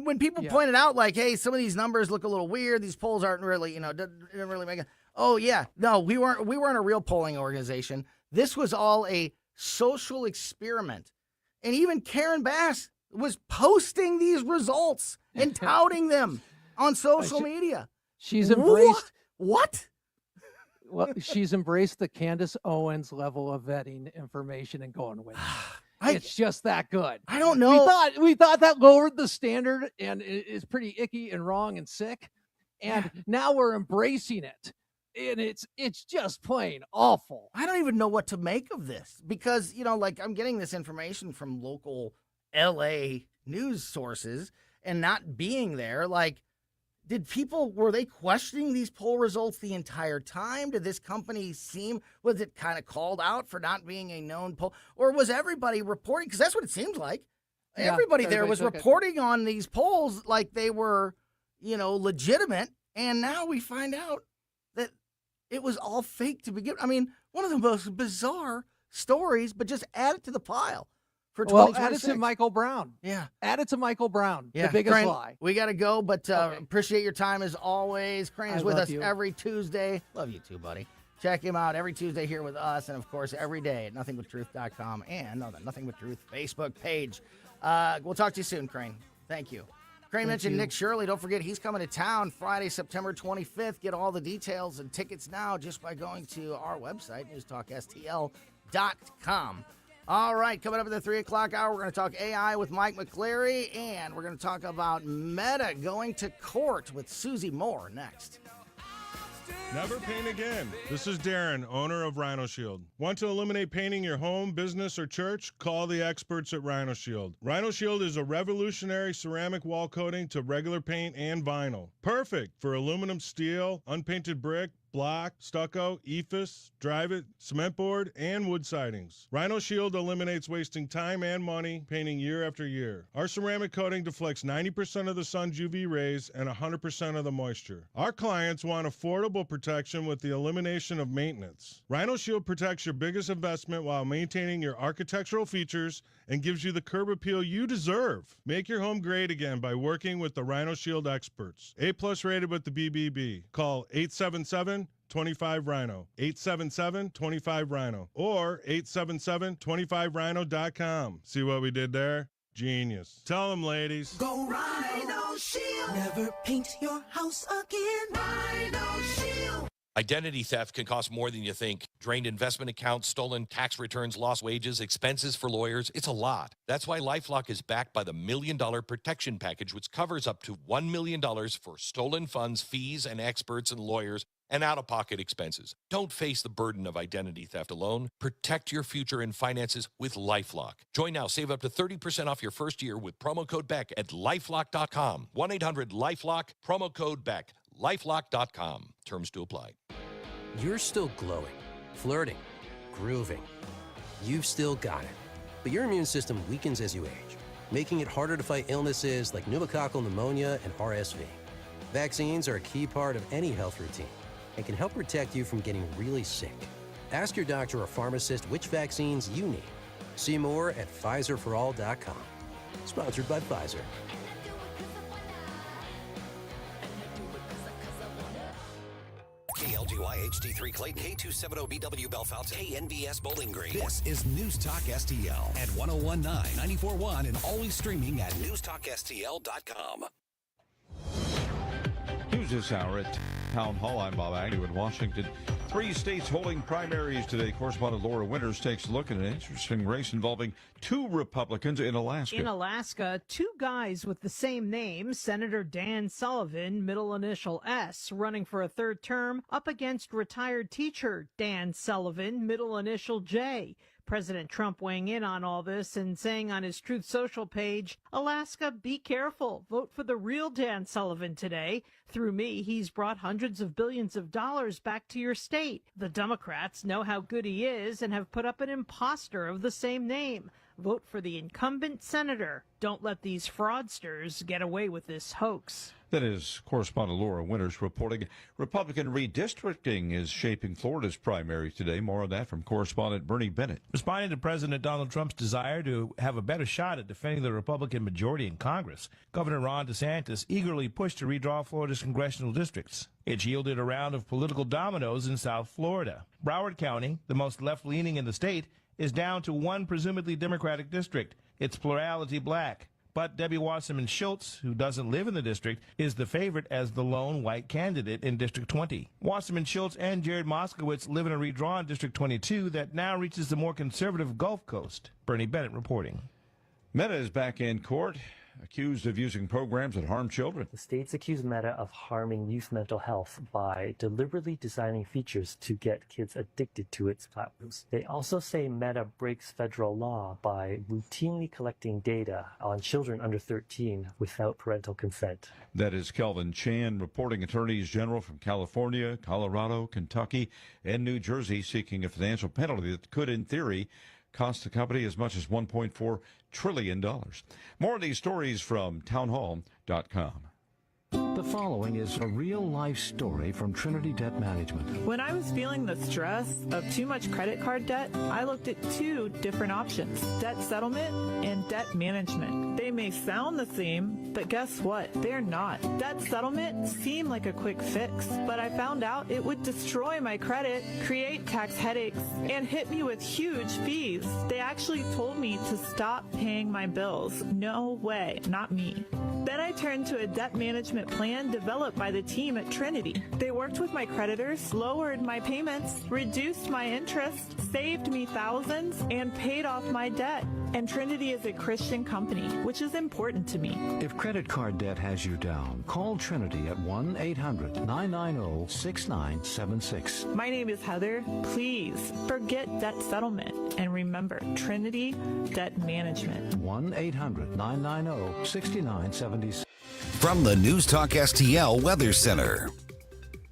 when people pointed out, like, hey, some of these numbers look a little weird, these polls aren't really, didn't really make it. Oh yeah, no, we weren't a real polling organization. This was all a social experiment. And even Karen Bass was posting these results and touting them on social media. She's embraced what? Well, she's embraced the Candace Owens level of vetting information and going with it. It's just that good. I don't know. We thought that lowered the standard and is pretty icky and wrong and sick. And now we're embracing it. And it's just plain awful. I don't even know what to make of this because, like I'm getting this information from local LA news sources and not being there. Like, were they questioning these poll results the entire time? Did this company was it kind of called out for not being a known poll? Or was everybody reporting? Because that's what it seemed like. Yeah, everybody there was reporting on these polls like they were, legitimate. And now we find out that it was all fake to begin. I mean, one of the most bizarre stories, but just add it to the pile. Well, add it to Michael Brown. Yeah. Add it to Michael Brown. Yeah. The biggest Crane, lie. We got to go, but appreciate your time as always. Crane's with us every Tuesday. Love you too, buddy. Check him out every Tuesday here with us, and, of course, every day at NothingButTruth.com and on the Nothing But Truth Facebook page. We'll talk to you soon, Crane. Thank you. Crane mentioned Nick Shirley. Don't forget, he's coming to town Friday, September 25th. Get all the details and tickets now just by going to our website, newstalkstl.com. All right, coming up at the 3 o'clock hour, we're going to talk AI with Mike McCleary, and we're going to talk about Meta going to court with Susie Moore next. Never paint again. This is Darren, owner of Rhino Shield. Want to eliminate painting your home, business, or church? Call the experts at Rhino Shield. Rhino Shield is a revolutionary ceramic wall coating to regular paint and vinyl. Perfect for aluminum, steel, unpainted brick, block, stucco, EIFS, drive-it, cement board, and wood sidings. Rhino Shield eliminates wasting time and money painting year after year. Our ceramic coating deflects 90% of the sun's UV rays and 100% of the moisture. Our clients want affordable protection with the elimination of maintenance. Rhino Shield protects your biggest investment while maintaining your architectural features and gives you the curb appeal you deserve. Make your home great again by working with the Rhino Shield experts. A+ rated with the BBB. Call 877-25-RHINO, 877-25-RHINO, or 877-25rhino.com. See what we did there? Genius. Tell them, ladies. Go Rhino Shield. Never paint your house again. Rhino Shield. Identity theft can cost more than you think. Drained investment accounts, stolen tax returns, lost wages, expenses for lawyers. It's a lot. That's why LifeLock is backed by the $1 Million Protection Package, which covers up to $1 million for stolen funds, fees, and experts and lawyers, and out-of-pocket expenses. Don't face the burden of identity theft alone. Protect your future and finances with LifeLock. Join now. Save up to 30% off your first year with promo code BECK at LifeLock.com. 1-800-LifeLock, promo code BECK. LifeLock.com. Terms to apply. You're still glowing, flirting, grooving. You've still got it. But your immune system weakens as you age, making it harder to fight illnesses like pneumococcal pneumonia and RSV. Vaccines are a key part of any health routine and can help protect you from getting really sick. Ask your doctor or pharmacist which vaccines you need. See more at PfizerForAll.com. Sponsored by Pfizer. KLGY HD3 Clayton, K270BW Bellefonte, KNVS Bowling Green. This is News Talk STL at 1019, 94.1, and always streaming at newstalkstl.com. News this hour at Town Hall. I'm Bob Agnew in Washington. 3 states holding primaries today. Correspondent Laura Winters takes a look at an interesting race involving 2 Republicans in Alaska. In Alaska, 2 guys with the same name, Senator Dan Sullivan, middle initial S, running for a 3rd term, up against retired teacher Dan Sullivan, middle initial J. President Trump weighing in on all this and saying on his Truth Social page, Alaska, be careful. Vote for the real Dan Sullivan today. Through me, he's brought hundreds of billions of dollars back to your state. The Democrats know how good he is and have put up an imposter of the same name. Vote for the incumbent senator. Don't let these fraudsters get away with this hoax. That is correspondent Laura Winters reporting. Republican redistricting is shaping Florida's primaries today. More on that from correspondent Bernie Bennett. Responding to President Donald Trump's desire to have a better shot at defending the Republican majority in Congress, Governor Ron DeSantis eagerly pushed to redraw Florida's congressional districts. It yielded a round of political dominoes in South Florida. Broward County, the most left-leaning in the state, is down to 1 presumably Democratic district. It's plurality black. But Debbie Wasserman Schultz, who doesn't live in the district, is the favorite as the lone white candidate in District 20. Wasserman Schultz and Jared Moskowitz live in a redrawn District 22 that now reaches the more conservative Gulf Coast. Bernie Bennett reporting. Meta is back in court, accused of using programs that harm children. The states accuse Meta of harming youth mental health by deliberately designing features to get kids addicted to its platforms. They also say Meta breaks federal law by routinely collecting data on children under 13 without parental consent. That is Kelvin Chan reporting. Attorneys general from California, Colorado, Kentucky, and New Jersey seeking a financial penalty that could, in theory, cost the company as much as $1.4 trillion. More of these stories from townhall.com. The following is a real-life story from Trinity Debt Management. When I was feeling the stress of too much credit card debt, I looked at two different options: debt settlement and debt management. They may sound the same, but guess what? They're not. Debt settlement seemed like a quick fix, but I found out it would destroy my credit, create tax headaches, and hit me with huge fees. They actually told me to stop paying my bills. No way, not me. Then I turned to a debt management plan developed by the team at Trinity. They worked with my creditors, lowered my payments, reduced my interest, saved me thousands, and paid off my debt. And Trinity is a Christian company, which is important to me. If credit card debt has you down, call Trinity at 1-800-990-6976. My name is Heather. Please forget debt settlement and remember Trinity Debt Management. 1-800-990-6976. From the News Talk STL Weather Center.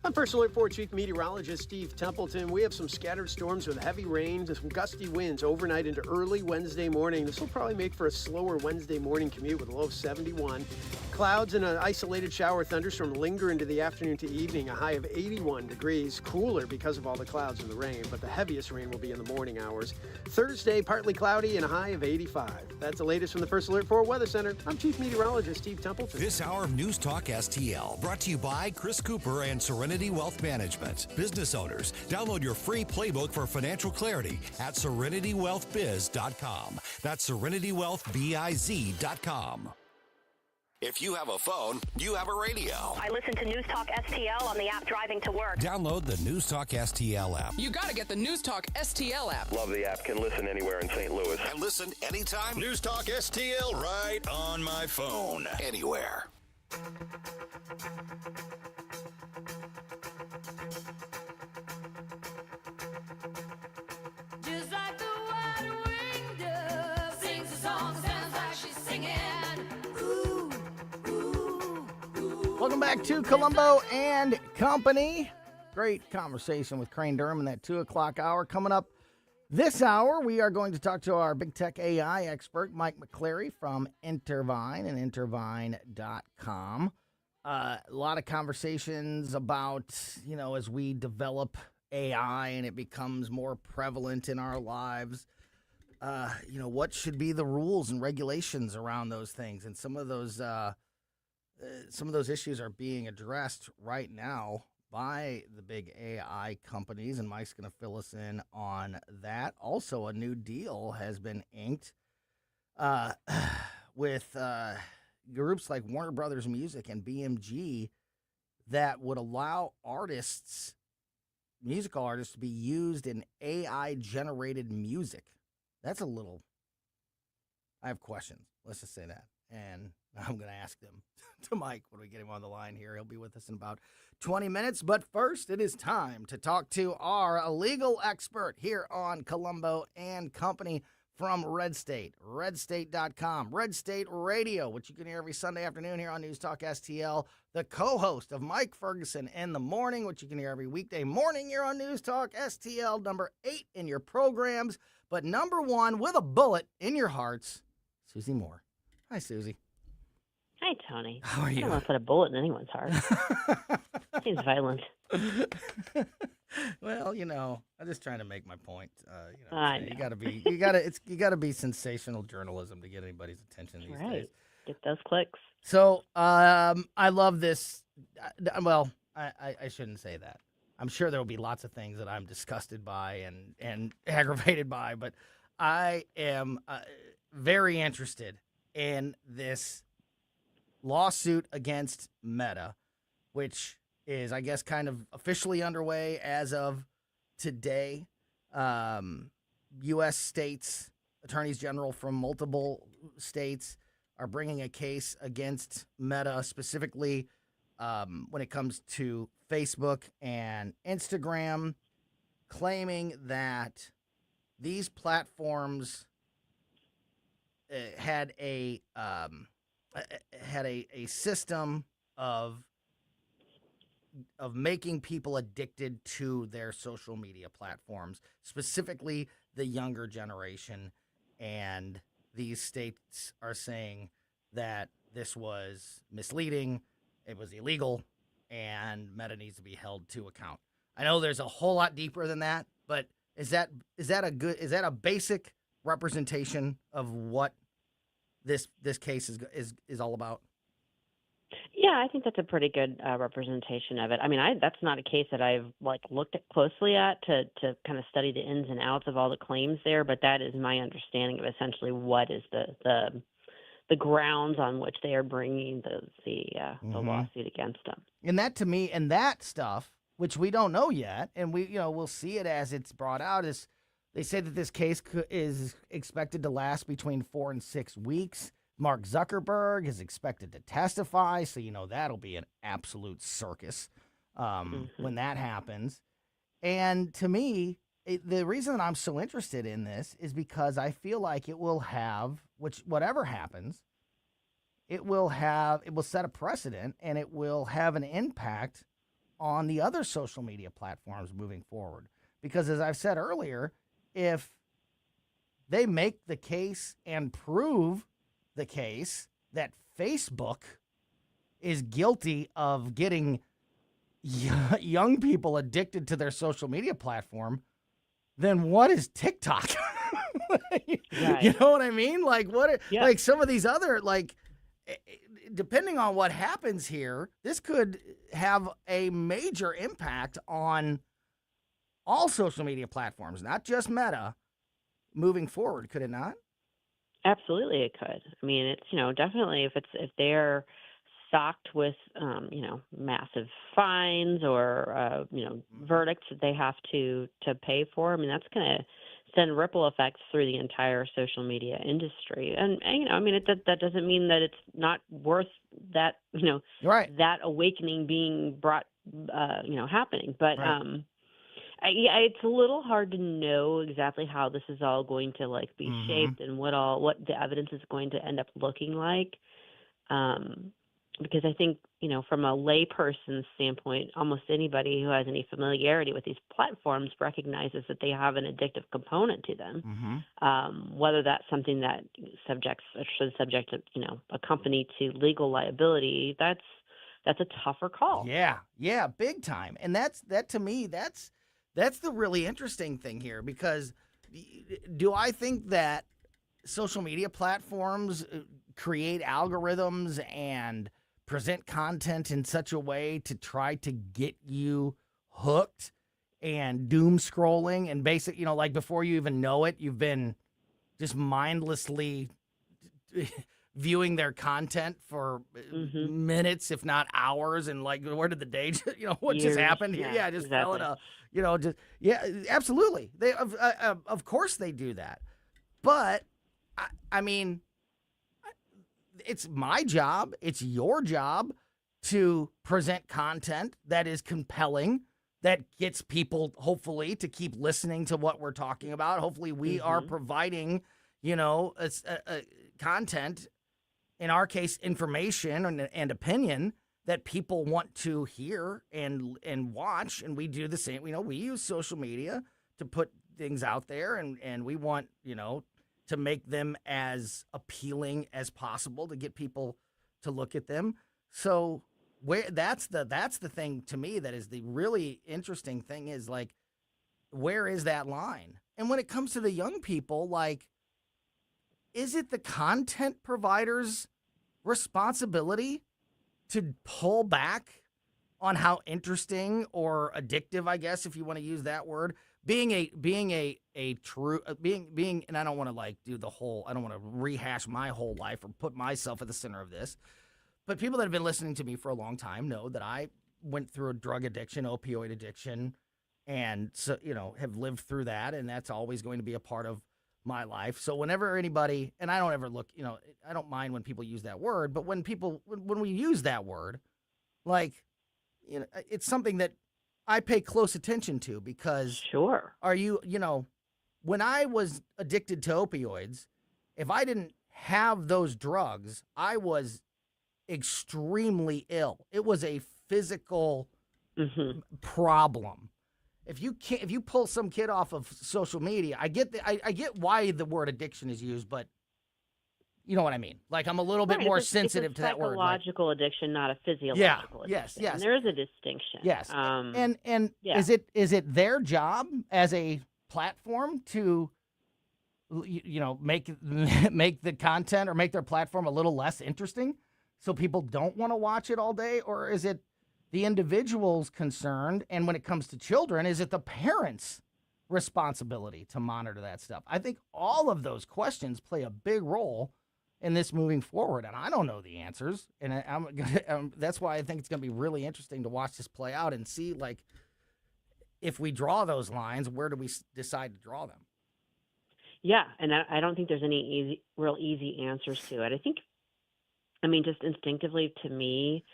I'm First Alert 4 Chief Meteorologist Steve Templeton. We have some scattered storms with heavy rain and some gusty winds overnight into early Wednesday morning. This will probably make for a slower Wednesday morning commute with a low of 71. Clouds and an isolated shower thunderstorm linger into the afternoon to evening, a high of 81 degrees. Cooler because of all the clouds and the rain, but the heaviest rain will be in the morning hours. Thursday, partly cloudy and a high of 85. That's the latest from the First Alert 4 Weather Center. I'm Chief Meteorologist Steve Templeton. This hour of News Talk STL brought to you by Chris Cooper and Serenity Wealth Management. Business owners, download your free playbook for financial clarity at SerenityWealthBiz.com. That's SerenityWealthBiz.com. If you have a phone, you have a radio. I listen to News Talk STL on the app driving to work. Download the News Talk STL app. You got to get the News Talk STL app. Love the app. Can listen anywhere in St. Louis. And listen anytime. News Talk STL right on my phone. Anywhere. Just like the white-winged dove sings a song, sounds like she's singing. Ooh, ooh, ooh. Welcome back to Colombo and Company. Great conversation with Crane Durham in that 2 o'clock hour. Coming up this hour, we are going to talk to our big tech AI expert, Mike McCleary from Intervine and intervine.com. A lot of conversations about, as we develop AI and it becomes more prevalent in our lives, what should be the rules and regulations around those things. And some of those issues are being addressed right now by the big AI companies, and Mike's going to fill us in on that. Also, a new deal has been inked with groups like Warner Brothers Music and BMG that would allow musical artists, to be used in AI-generated music. That's I have questions. Let's just say that. And I'm going to ask them to Mike when we get him on the line here. He'll be with us in about 20 minutes. But first, it is time to talk to our legal expert here on Colombo and Company from Red State, redstate.com, Red State Radio, which you can hear every Sunday afternoon here on News Talk STL, the co-host of Mike Ferguson in the morning, which you can hear every weekday morning here on News Talk STL, number 8 in your programs, but number 1 with a bullet in your hearts, Susie Moore. Hi, Susie. Hi, Tony. How are you? I don't want to put a bullet in anyone's heart. Seems violent. Well, I'm just trying to make my point. I know. You gotta be sensational journalism to get anybody's attention these days. Get those clicks. So, I love this. Well, I shouldn't say that. I'm sure there will be lots of things that I'm disgusted by and aggravated by, but I am very interested in this lawsuit against Meta, which is, I guess, kind of officially underway as of today. U.S. states, attorneys general from multiple states are bringing a case against Meta, specifically when it comes to Facebook and Instagram, claiming that these platforms had a system of making people addicted to their social media platforms, specifically the younger generation. And these states are saying that this was misleading, it was illegal, and Meta needs to be held to account. I know there's a whole lot deeper than that, but is that a basic representation of what this case is all about? Yeah, I think that's a pretty good representation of it. I mean, that's not a case that I've looked at closely at to kind of study the ins and outs of all the claims there, but that is my understanding of essentially what is the grounds on which they are bringing the lawsuit against them. And that, to me, and that stuff, which we don't know yet, and we'll see it as it's brought out, is they say that this case is expected to last between 4 and 6 weeks. Mark Zuckerberg is expected to testify, so that'll be an absolute circus when that happens. And to me, the reason that I'm so interested in this is because I feel like it will have, whatever happens, it will set a precedent, and it will have an impact on the other social media platforms moving forward. Because as I've said earlier, if they make the case and prove the case that Facebook is guilty of getting young people addicted to their social media platform, then what is TikTok? Right. You know what I mean? Like some of these other, depending on what happens here, this could have a major impact on all social media platforms, not just Meta, moving forward, could it not? Absolutely, it could. I mean, it's definitely if they're socked with massive fines or verdicts that they have to pay for. I mean, that's going to send ripple effects through the entire social media industry. And I mean, that doesn't mean that it's not worth that right. that awakening being brought happening, but. Right. It's a little hard to know exactly how this is all going to be shaped and what the evidence is going to end up looking like. Because I think, from a layperson's standpoint, almost anybody who has any familiarity with these platforms recognizes that they have an addictive component to them. Whether that's something that should subject a company to legal liability, that's a tougher call. Yeah, big time. And that to me, that's the really interesting thing here, because do I think that social media platforms create algorithms and present content in such a way to try to get you hooked and doom scrolling and before you even know it, you've been just mindlessly viewing their content for minutes, if not hours, and where did the day, what Years. just happened here? Yeah, Just exactly. fell in absolutely. They of course they do that, but I mean, it's my job, it's your job to present content that is compelling, that gets people hopefully to keep listening to what we're talking about. Hopefully we are providing, content, in our case, information and opinion that people want to hear and watch. And we do the same. We use social media to put things out there, and we want, to make them as appealing as possible to get people to look at them. So that's the thing to me that is the really interesting thing is where is that line? And when it comes to the young people, is it the content provider's responsibility to pull back on how interesting or addictive, I guess, if you want to use that word, being a true being, and I don't want to like do the whole. I don't want to rehash my whole life or put myself at the center of this. But people that have been listening to me for a long time know that I went through a drug addiction, opioid addiction, and so have lived through that, and that's always going to be a part of my life. So whenever anybody, and I don't ever look, I don't mind when people use that word, but when we use that word, like, it's something that I pay close attention to because are you, when I was addicted to opioids, if I didn't have those drugs, I was extremely ill. It was a physical problem. If you pull some kid off of social media, I get why the word addiction is used, but you know what I mean. Like, I'm a little bit more sensitive to that word. Psychological addiction, not a physiological addiction. Yes. And there is a distinction. Yes. Is it their job as a platform to make the content or make their platform a little less interesting so people don't want to watch it all day, or is it the individual's concerned, and when it comes to children, is it the parents' responsibility to monitor that stuff? I think all of those questions play a big role in this moving forward, and I don't know the answers, and that's why I think it's going to be really interesting to watch this play out and see, like, if we draw those lines, where do we decide to draw them? Yeah, and I don't think there's any real easy answers to it. Just instinctively to me,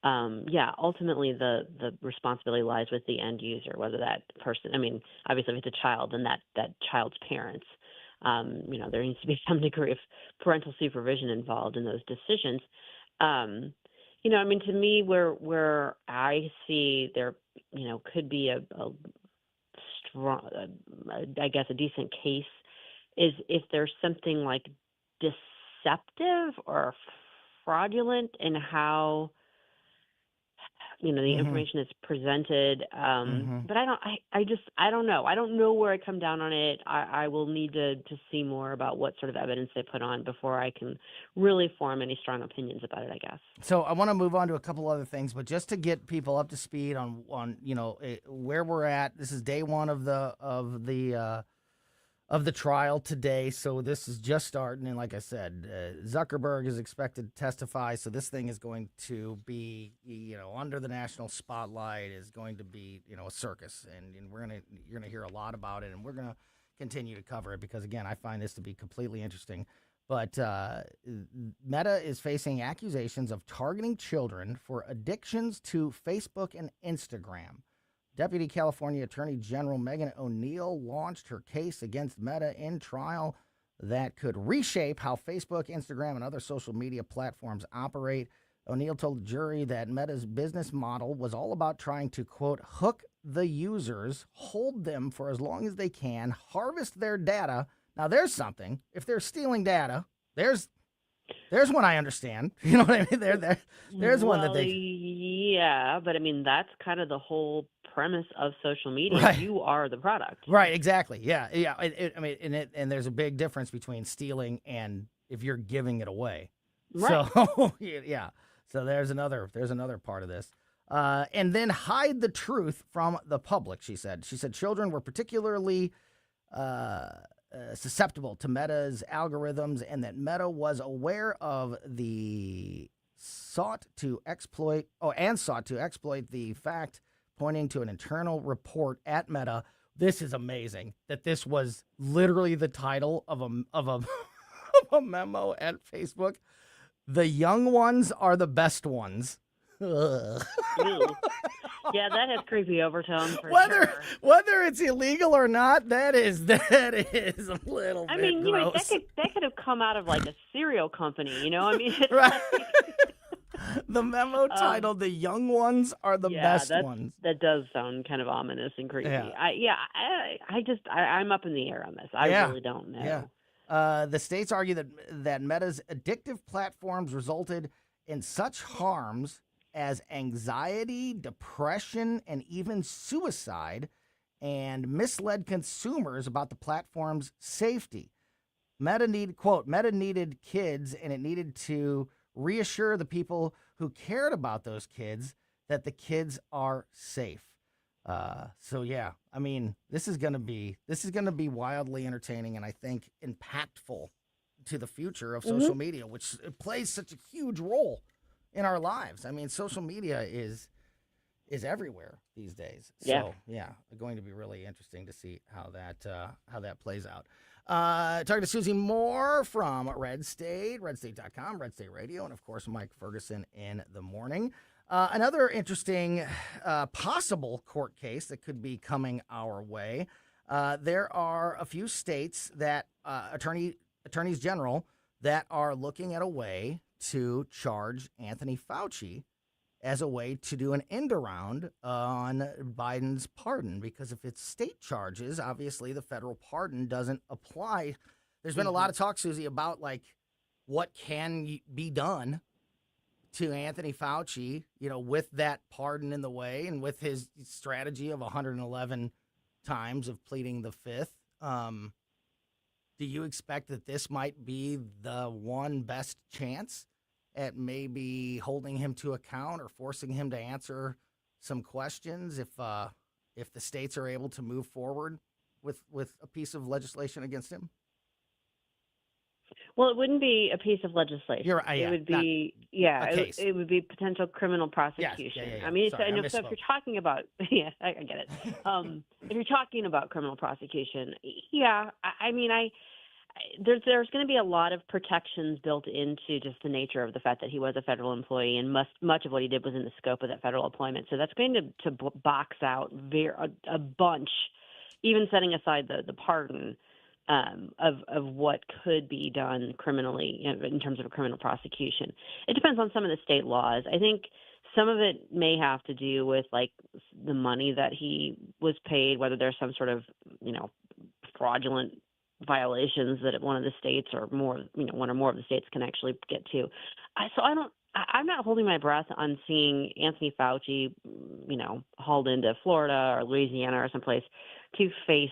ultimately the responsibility lies with the end user, whether that person, obviously if it's a child, then that child's parents. There needs to be some degree of parental supervision involved in those decisions. To me, where I see there, could be a strong, I guess, a decent case is if there's something like deceptive or fraudulent in how the information is presented. But I don't know. I don't know where I come down on it. I will need to see more about what sort of evidence they put on before I can really form any strong opinions about it, I guess. So I want to move on to a couple other things, but just to get people up to speed on where we're at. This is day one of the trial today, so this is just starting. And like I said, Zuckerberg is expected to testify, so this thing is going to be, under the national spotlight, is going to be, a circus, and you're gonna hear a lot about it, and we're gonna continue to cover it because, again, I find this to be completely interesting. But Meta is facing accusations of targeting children for addictions to Facebook and Instagram. Deputy California Attorney General Megan O'Neill launched her case against Meta in trial that could reshape how Facebook, Instagram, and other social media platforms operate. O'Neill told the jury that Meta's business model was all about trying to, quote, hook the users, hold them for as long as they can, harvest their data. Now, there's something. If they're stealing data, there's one I understand. You know what I mean? There's one that they... Yeah, but that's kind of the whole premise of social media. Right. You are the product. Right, exactly. Yeah. And there's a big difference between stealing and if you're giving it away. Right. So, yeah. So there's another part of this. And then hide the truth from the public, she said. She said children were particularly susceptible to Meta's algorithms, and that Meta was aware of the sought to exploit the fact, pointing to an internal report at Meta. This is amazing that this was literally the title of a memo at Facebook. The young ones are the best ones. Ugh. Yeah, that has creepy overtones for whether sure. Whether it's illegal or not, that is a little bit gross. That could have come out of like a cereal company, It's right. The memo titled "The Young Ones Are the Best Ones." That does sound kind of ominous and creepy. Yeah. I'm up in the air on this. I really don't know. Yeah. The states argue that Meta's addictive platforms resulted in such harms as anxiety, depression, and even suicide, and misled consumers about the platform's safety. Meta needed kids, and it needed to reassure the people who cared about those kids that the kids are safe. So yeah, I mean, this is gonna be wildly entertaining, and I think impactful to the future of social media, which it plays such a huge role in our lives. I mean, social media is everywhere these days. Yeah. So yeah, going to be really interesting to see how that plays out. Talking to Susie Moore from Red State, redstate.com, Red State Radio, and of course Mike Ferguson in the morning. Another interesting possible court case that could be coming our way. There are a few states that attorneys general that are looking at a way to charge Anthony Fauci as a way to do an end around on Biden's pardon, because if it's state charges, obviously the federal pardon doesn't apply. There's been a lot of talk, Susie, about like what can be done to Anthony Fauci, with that pardon in the way and with his strategy of 111 times of pleading the fifth. Do you expect that this might be the one best chance at maybe holding him to account or forcing him to answer some questions if the states are able to move forward with a piece of legislation against him? Well, it wouldn't be a piece of legislation. You're right. It would be, it would be potential criminal prosecution. Yeah. I mean, Sorry, so if you're talking about, I get it. If you're talking about criminal prosecution, there's going to be a lot of protections built into just the nature of the fact that he was a federal employee, and much of what he did was in the scope of that federal employment. So that's going to box out a bunch, even setting aside the pardon. Of what could be done criminally in terms of a criminal prosecution. It depends on some of the state laws. I think some of it may have to do with like the money that he was paid, whether there's some sort of, fraudulent violations that one of the states or more, one or more of the states can actually get to. I'm not holding my breath on seeing Anthony Fauci, hauled into Florida or Louisiana or someplace to face,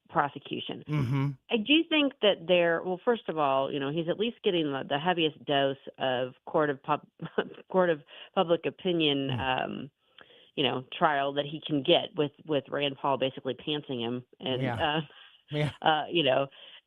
prosecution. Mm-hmm. I do think that first of all, he's at least getting the heaviest dose of court of public opinion, trial that he can get with Rand Paul basically pantsing him and,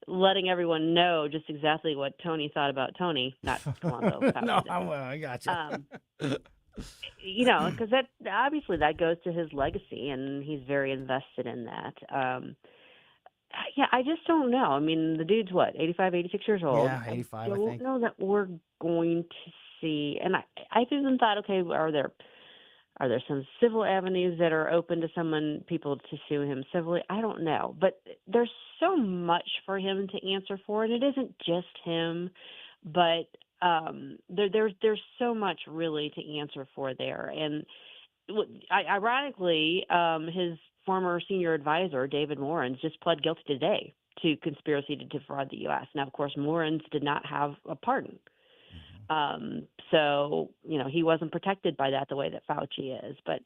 letting everyone know just exactly what Tony thought about Tony, not Colombo. No, I gotcha. Because that obviously that goes to his legacy, and he's very invested in that. I just don't know. I mean, the dude's 85, 86 years old. Yeah, 85, I don't think. know that we're going to see. And I've even thought, okay, are there some civil avenues that are open to people to sue him civilly? I don't know. But there's so much for him to answer for, and it isn't just him, but there's so much really to answer for there. And ironically, his former senior advisor, David Moorens, just pled guilty today to conspiracy to defraud the U.S. Now, of course, Moorens did not have a pardon. So, he wasn't protected by that the way that Fauci is. But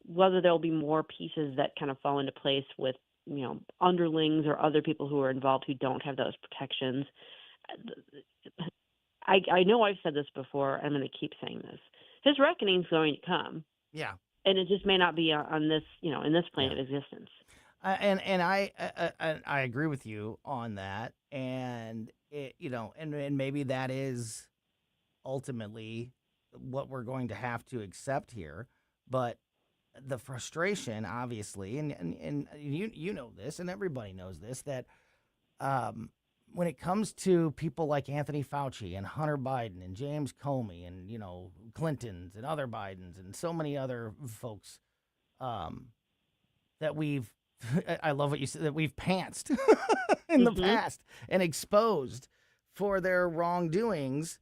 whether there'll be more pieces that kind of fall into place with, underlings or other people who are involved who don't have those protections, I know I've said this before. I'm going to keep saying this. His reckoning is going to come. Yeah. And it just may not be on this, in this plane of existence. And I agree with you on that. And and maybe that is ultimately what we're going to have to accept here. But the frustration, obviously, and you know this, and everybody knows this, that when it comes to people like Anthony Fauci and Hunter Biden and James Comey and, Clintons and other Bidens and so many other folks that I love what you said, that we've pantsed in the past and exposed for their wrongdoings,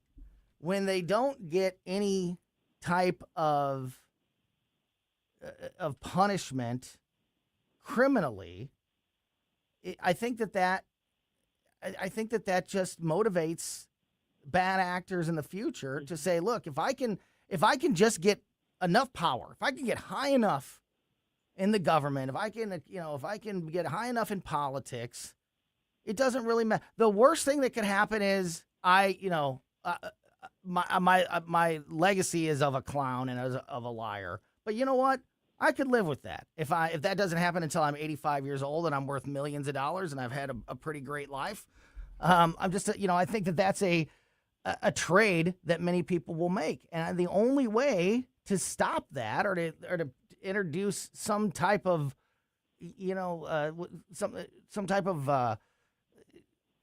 when they don't get any type of punishment criminally, I think that just motivates bad actors in the future to say, look, if I can just get enough power, if I can get high enough in the government, if I can get high enough in politics, it doesn't really matter. The worst thing that could happen is my legacy is of a clown and of a liar, But you know what? I could live with that. If that doesn't happen until I'm 85 years old and I'm worth millions of dollars and I've had a pretty great life, I'm just, I think that's a trade that many people will make. And the only way to stop that or to introduce some type of, some type of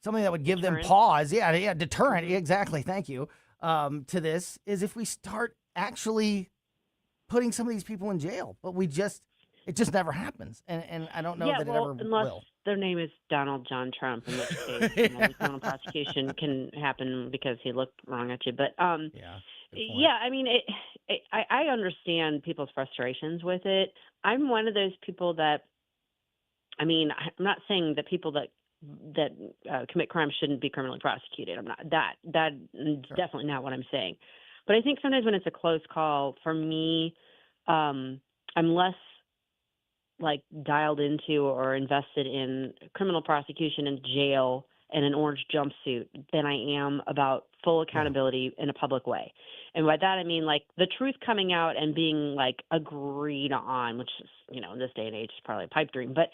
something that would give Deterrent. them pause. Yeah, deterrent. Exactly. Thank you. To this is if we start actually putting some of these people in jail, but it just never happens. And I don't know that it ever unless will. their name is Donald John Trump, in which case, the criminal prosecution can happen because he looked wrong at you. But, I mean, I understand people's frustrations with it. I'm one of those people that, I'm not saying that people that commit crimes shouldn't be criminally prosecuted. I'm not that is definitely not what I'm saying. But I think sometimes when it's a close call, for me, I'm less dialed into or invested in criminal prosecution in jail and an orange jumpsuit than I am about full accountability in a public way. And by that, I mean, the truth coming out and being, agreed on, which is, in this day and age is probably a pipe dream. But,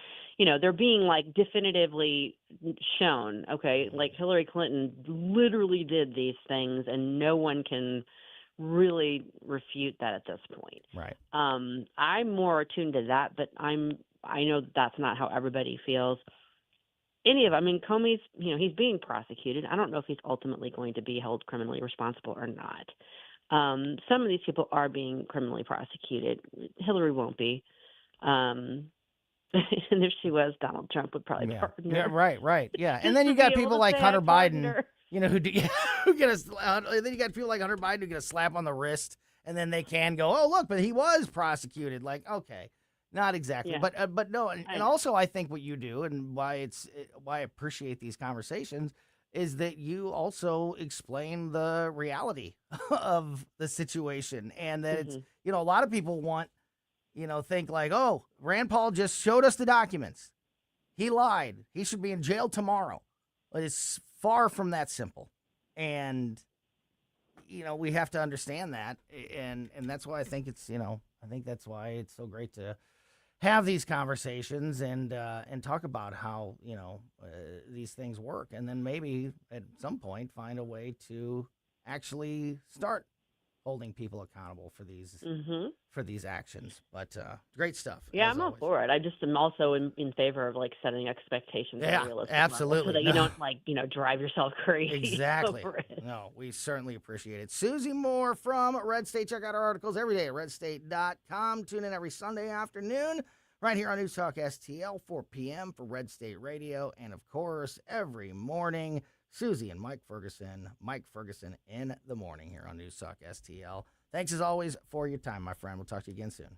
they're being, definitively shown, okay? Hillary Clinton literally did these things, and no one can really refute that at this point. Right. I'm more attuned to that, but I know that's not how everybody feels. Any of them. Comey's, he's being prosecuted. I don't know if he's ultimately going to be held criminally responsible or not. Some of these people are being criminally prosecuted. Hillary won't be. And if she was, Donald Trump would probably pardon her. Yeah, right. Yeah. And then you to got be able people to like say, Hunter "I pardoned Biden, her." who get then you got people like Hunter Biden who get a slap on the wrist, and then they can go, oh, look, but he was prosecuted. Okay. Not exactly, Yeah. but no, and also I think what you do and why I appreciate these conversations is that you also explain the reality of the situation, and that it's a lot of people think oh, Rand Paul just showed us the documents, he lied, he should be in jail tomorrow. But it's far from that simple, and we have to understand that, and that's why I think it's I think that's why it's so great to have these conversations and talk about how these things work, and then maybe at some point find a way to actually start holding people accountable for these actions. But great stuff. Yeah, I'm all for it. I just am also in favor of setting expectations at a realistic level, absolutely. so that you don't drive yourself crazy. Exactly. Over it. No, we certainly appreciate it. Susie Moore from Red State. Check out our articles every day at redstate.com. Tune in every Sunday afternoon right here on News Talk STL, 4 p.m. for Red State Radio. And, of course, every morning, Susie and Mike Ferguson in the morning here on News Talk STL. Thanks, as always, for your time, my friend. We'll talk to you again soon.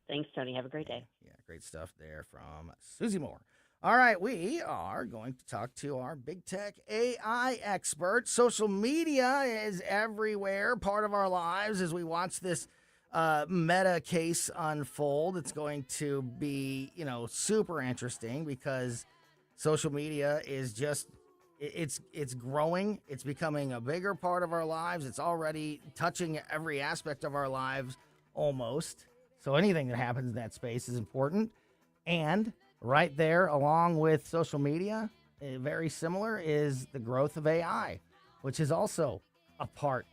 Thanks, Tony. Have a great day. Yeah, great stuff there from Susie Moore. All right, we are going to talk to our big tech AI expert. Social media is everywhere, part of our lives as we watch this Meta case unfold. It's going to be, super interesting because social media is just, it's growing. It's becoming a bigger part of our lives. It's already touching every aspect of our lives almost. So anything that happens in that space is important. And right there, along with social media, very similar, is the growth of AI, which is also a part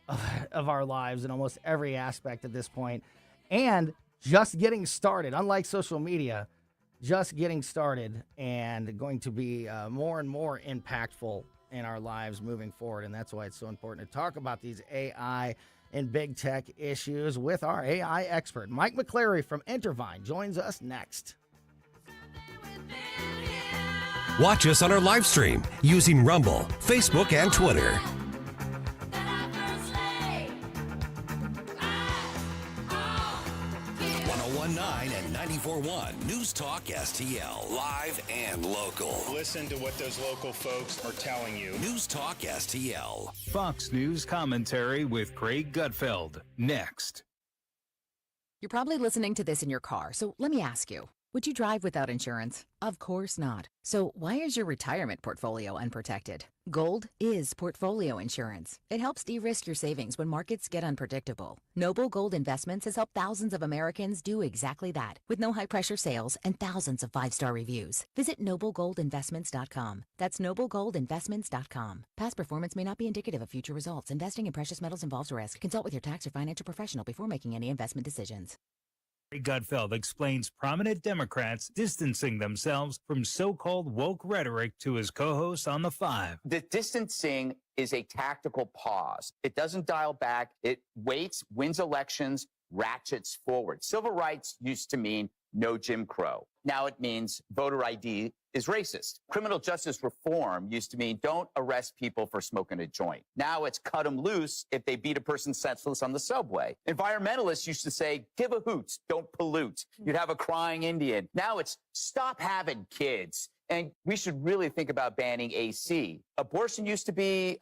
of our lives in almost every aspect at this point. And just getting started, unlike social media, just getting started and going to be more and more impactful in our lives moving forward. And that's why it's so important to talk about these AI and big tech issues with our AI expert. Mike McCleary from Intervine joins us next. Watch us on our live stream using Rumble, Facebook, and Twitter. 1019 and 94.1 News Talk STL. Live and local. Listen to what those local folks are telling you. News Talk STL. Fox News commentary with Craig Gutfeld. Next. You're probably listening to this in your car, so let me ask you, Would you drive without insurance? Of course not. So why is your retirement portfolio unprotected? Gold is portfolio insurance. It helps de-risk your savings when markets get unpredictable. Noble Gold Investments has helped thousands of Americans do exactly that, with no high-pressure sales and thousands of 5-star reviews. Visit noblegoldinvestments.com. That's noblegoldinvestments.com. Past performance may not be indicative of future results. Investing in precious metals involves risk. Consult with your tax or financial professional before making any investment decisions. Gutfeld explains prominent Democrats distancing themselves from so-called woke rhetoric to his co-host on The Five. The distancing is a tactical pause. It doesn't dial back. It waits, wins elections, ratchets forward. Civil rights used to mean no Jim Crow. Now it means voter ID is racist. Criminal justice reform used to mean don't arrest people for smoking a joint. Now it's cut them loose if they beat a person senseless on the subway. Environmentalists used to say, give a hoot, don't pollute. You'd have a crying Indian. Now it's stop having kids. And we should really think about banning AC. Abortion used to be,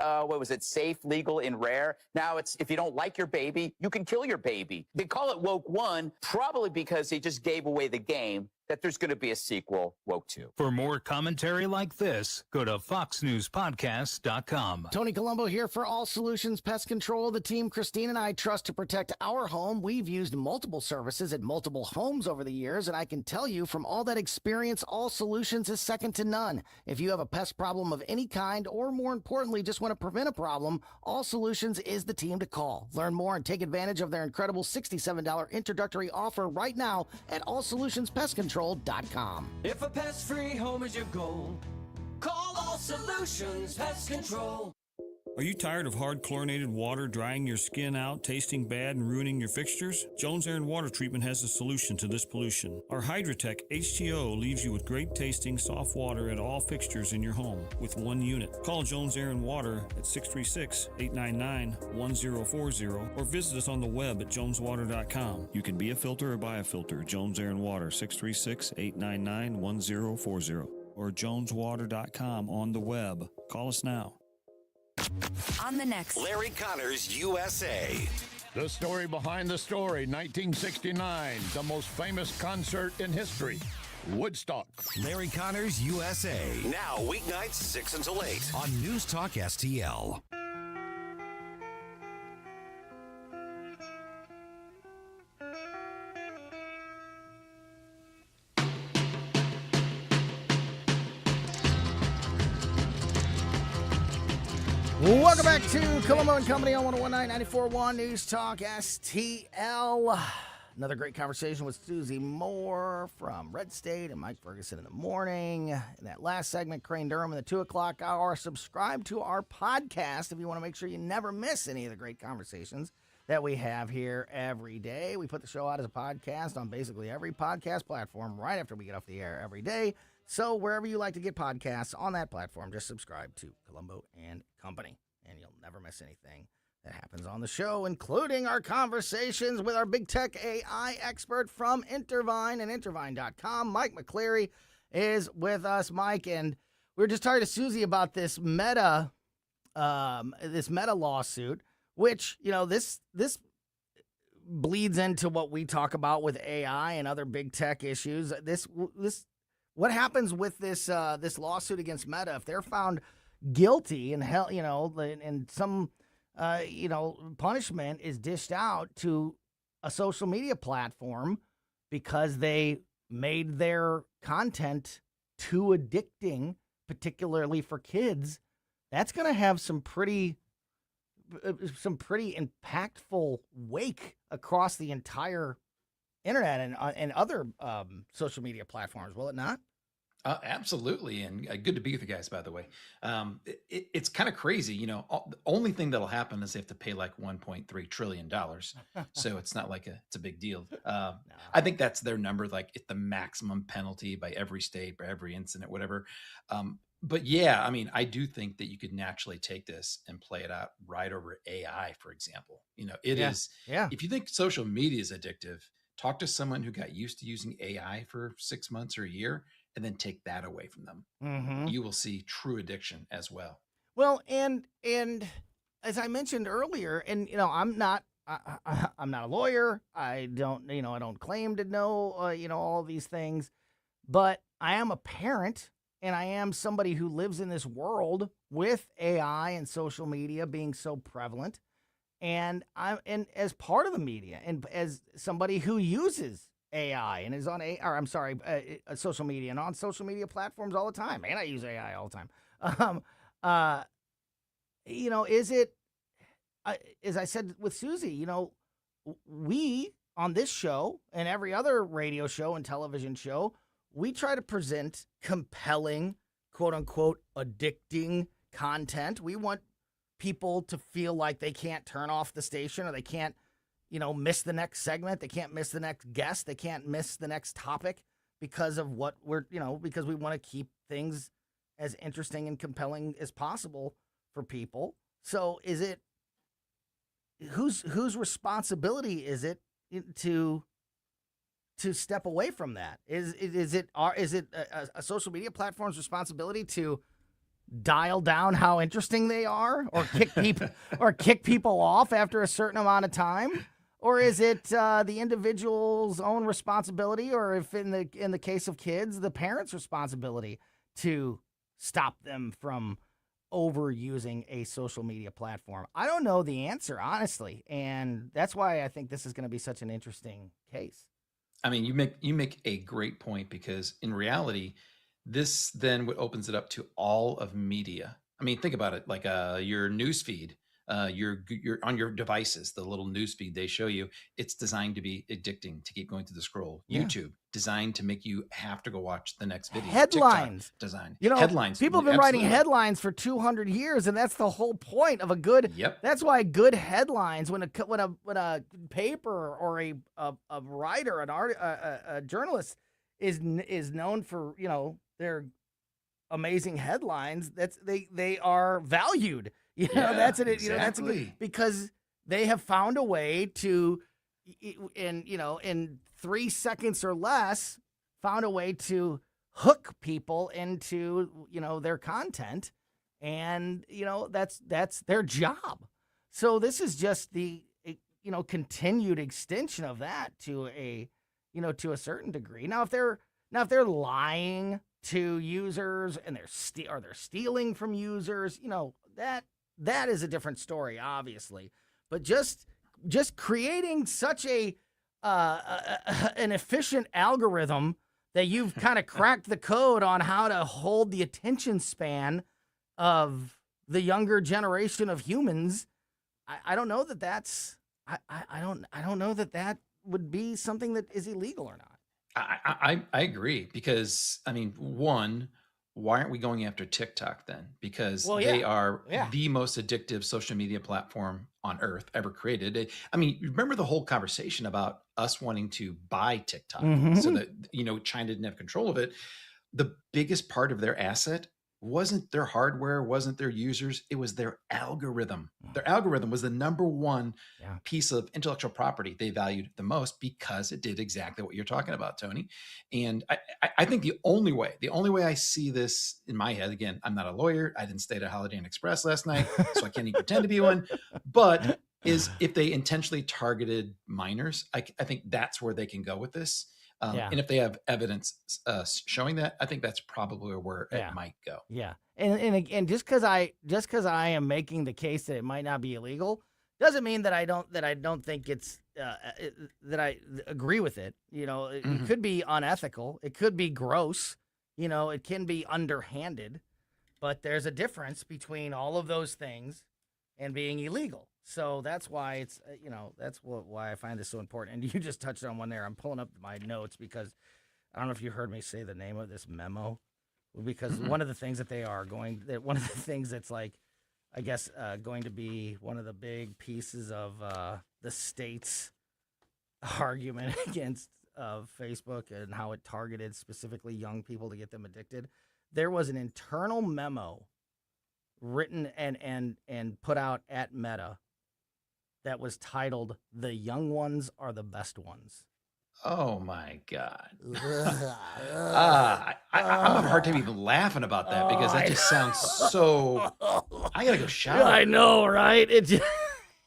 safe, legal, and rare. Now it's, if you don't like your baby, you can kill your baby. They call it Woke 1, probably because they just gave away the game that there's going to be a sequel, Woke 2. For more commentary like this, go to foxnewspodcast.com. Tony Colombo here for All Solutions Pest Control, the team Christine and I trust to protect our home. We've used multiple services at multiple homes over the years, and I can tell you from all that experience, All Solutions is second to none. If you have a pest problem of any kind, or more importantly, just want to prevent a problem, All Solutions is the team to call. Learn more and take advantage of their incredible $67 introductory offer right now at allsolutionspestcontrol.com. If a pest-free home is your goal, call All Solutions Pest Control. Are you tired of hard chlorinated water drying your skin out, tasting bad, and ruining your fixtures? Jones Air and Water Treatment has a solution to this pollution. Our Hydratech H2O leaves you with great tasting, soft water at all fixtures in your home with one unit. Call Jones Air and Water at 636-899-1040 or visit us on the web at joneswater.com. You can be a filter or buy a filter. Jones Air and Water, 636-899-1040 or joneswater.com on the web. Call us now. On the next Larry Connors USA. The story behind the story, 1969, the most famous concert in history, Woodstock. Larry Connors USA. Now weeknights 6 until 8 on News Talk STL. Welcome back to Colombo Company on 101.9 94.1 News Talk STL. Another great conversation with Susie Moore from Red State and Mike Ferguson in the morning. In that last segment, Crane Durham in the 2 o'clock hour. Subscribe to our podcast if you want to make sure you never miss any of the great conversations that we have here every day. We put the show out as a podcast on basically every podcast platform right after we get off the air every day. So wherever you like to get podcasts on that platform, just subscribe to Colombo and Company, and you'll never miss anything that happens on the show, including our conversations with our big tech AI expert from Intervine and Intervine.com. Mike McCleary is with us. Mike, and we were just talking to Susie about this Meta lawsuit, which, you know, this bleeds into what we talk about with AI and other big tech issues. What happens with this lawsuit against Meta if they're found guilty and some punishment is dished out to a social media platform because they made their content too addicting, particularly for kids? That's going to have some pretty impactful wake across the entire internet and other social media platforms, will it not? Absolutely. And good to be with you guys, by the way. It's kind of crazy. You know, the only thing that'll happen is they have to pay like $1.3 trillion. So it's not like it's a big deal. No. I think that's their number. Like it's the maximum penalty by every state, by every incident, whatever. But yeah, I mean, I do think that you could naturally take this and play it out right over AI, for example. You know, it is. Yeah. If you think social media is addictive, talk to someone who got used to using AI for 6 months or a year, and then take that away from them. Mm-hmm. You will see true addiction as well. Well, and as I mentioned earlier, and you know, I'm not I'm not a lawyer. I don't claim to know, all of these things, but I am a parent and I am somebody who lives in this world with AI and social media being so prevalent. And as part of the media and as somebody who uses AI and is on social media and on social media platforms all the time, and I use AI all the time. Is it, as I said with Susie, we on this show and every other radio show and television show, we try to present compelling, quote unquote, addicting content. We want people to feel like they can't turn off the station or they can't, miss the next segment. They can't miss the next guest. They can't miss the next topic because of what because we want to keep things as interesting and compelling as possible for people. So is it, whose responsibility is it to step away from that? Is it a social media platform's responsibility to dial down how interesting they are, or kick people off after a certain amount of time, or is it the individual's own responsibility, or if in the case of kids, the parents' responsibility to stop them from overusing a social media platform? I don't know the answer, honestly, and that's why I think this is going to be such an interesting case. I mean, you make a great point, because in reality, this then what opens it up to all of media. I mean, think about it, like your news feed, your on your devices, the little news feed they show you, it's designed to be addicting, to keep going through the scroll. Yeah. YouTube designed to make you have to go watch the next video. Headlines. TikTok design. You know, Headlines. people have been writing Absolutely. headlines for 200 years, and that's the whole point of a good. Yep. That's why good headlines, when a paper or a writer, a journalist is known for, their amazing headlines. They are valued. That's it. Exactly. That's because they have found a way to, in 3 seconds or less, found a way to hook people into, their content, and, that's their job. So this is just the, continued extension of that to a certain degree. Now, if they're lying to users and they're stealing from users, that is a different story, obviously. But just creating such an efficient algorithm that you've kind of cracked the code on how to hold the attention span of the younger generation of humans, I don't know that that's I don't know that would be something that is illegal or not. I agree, because I mean, one, why aren't we going after TikTok then? Because they are the most addictive social media platform on earth ever created. I mean, remember the whole conversation about us wanting to buy TikTok so that, China didn't have control of it. The biggest part of their asset wasn't their hardware, wasn't their users, it was their algorithm. Their algorithm was the number one piece of intellectual property they valued the most, because it did exactly what you're talking about, Tony. And I think the only way I see this in my head, again, I'm not a lawyer, I didn't stay at a Holiday Inn Express last night, so I can't even pretend to be one, but is if they intentionally targeted minors, I think that's where they can go with this. And if they have evidence showing that, I think that's probably where it might go. Yeah, and just because I am making the case that it might not be illegal, doesn't mean that I don't think it's that I agree with it. It could be unethical, it could be gross, it can be underhanded, but there's a difference between all of those things and being illegal. So that's why it's, why I find this so important. And you just touched on one there. I'm pulling up my notes because I don't know if you heard me say the name of this memo, because one of the things one of the things that's like, I guess, going to be one of the big pieces of the state's argument against Facebook and how it targeted specifically young people to get them addicted. There was an internal memo written and put out at Meta that was titled, "The Young Ones Are the Best Ones." Oh my God. I'm having a hard time even laughing about that, because that just sounds so, I gotta go shower. I know, right?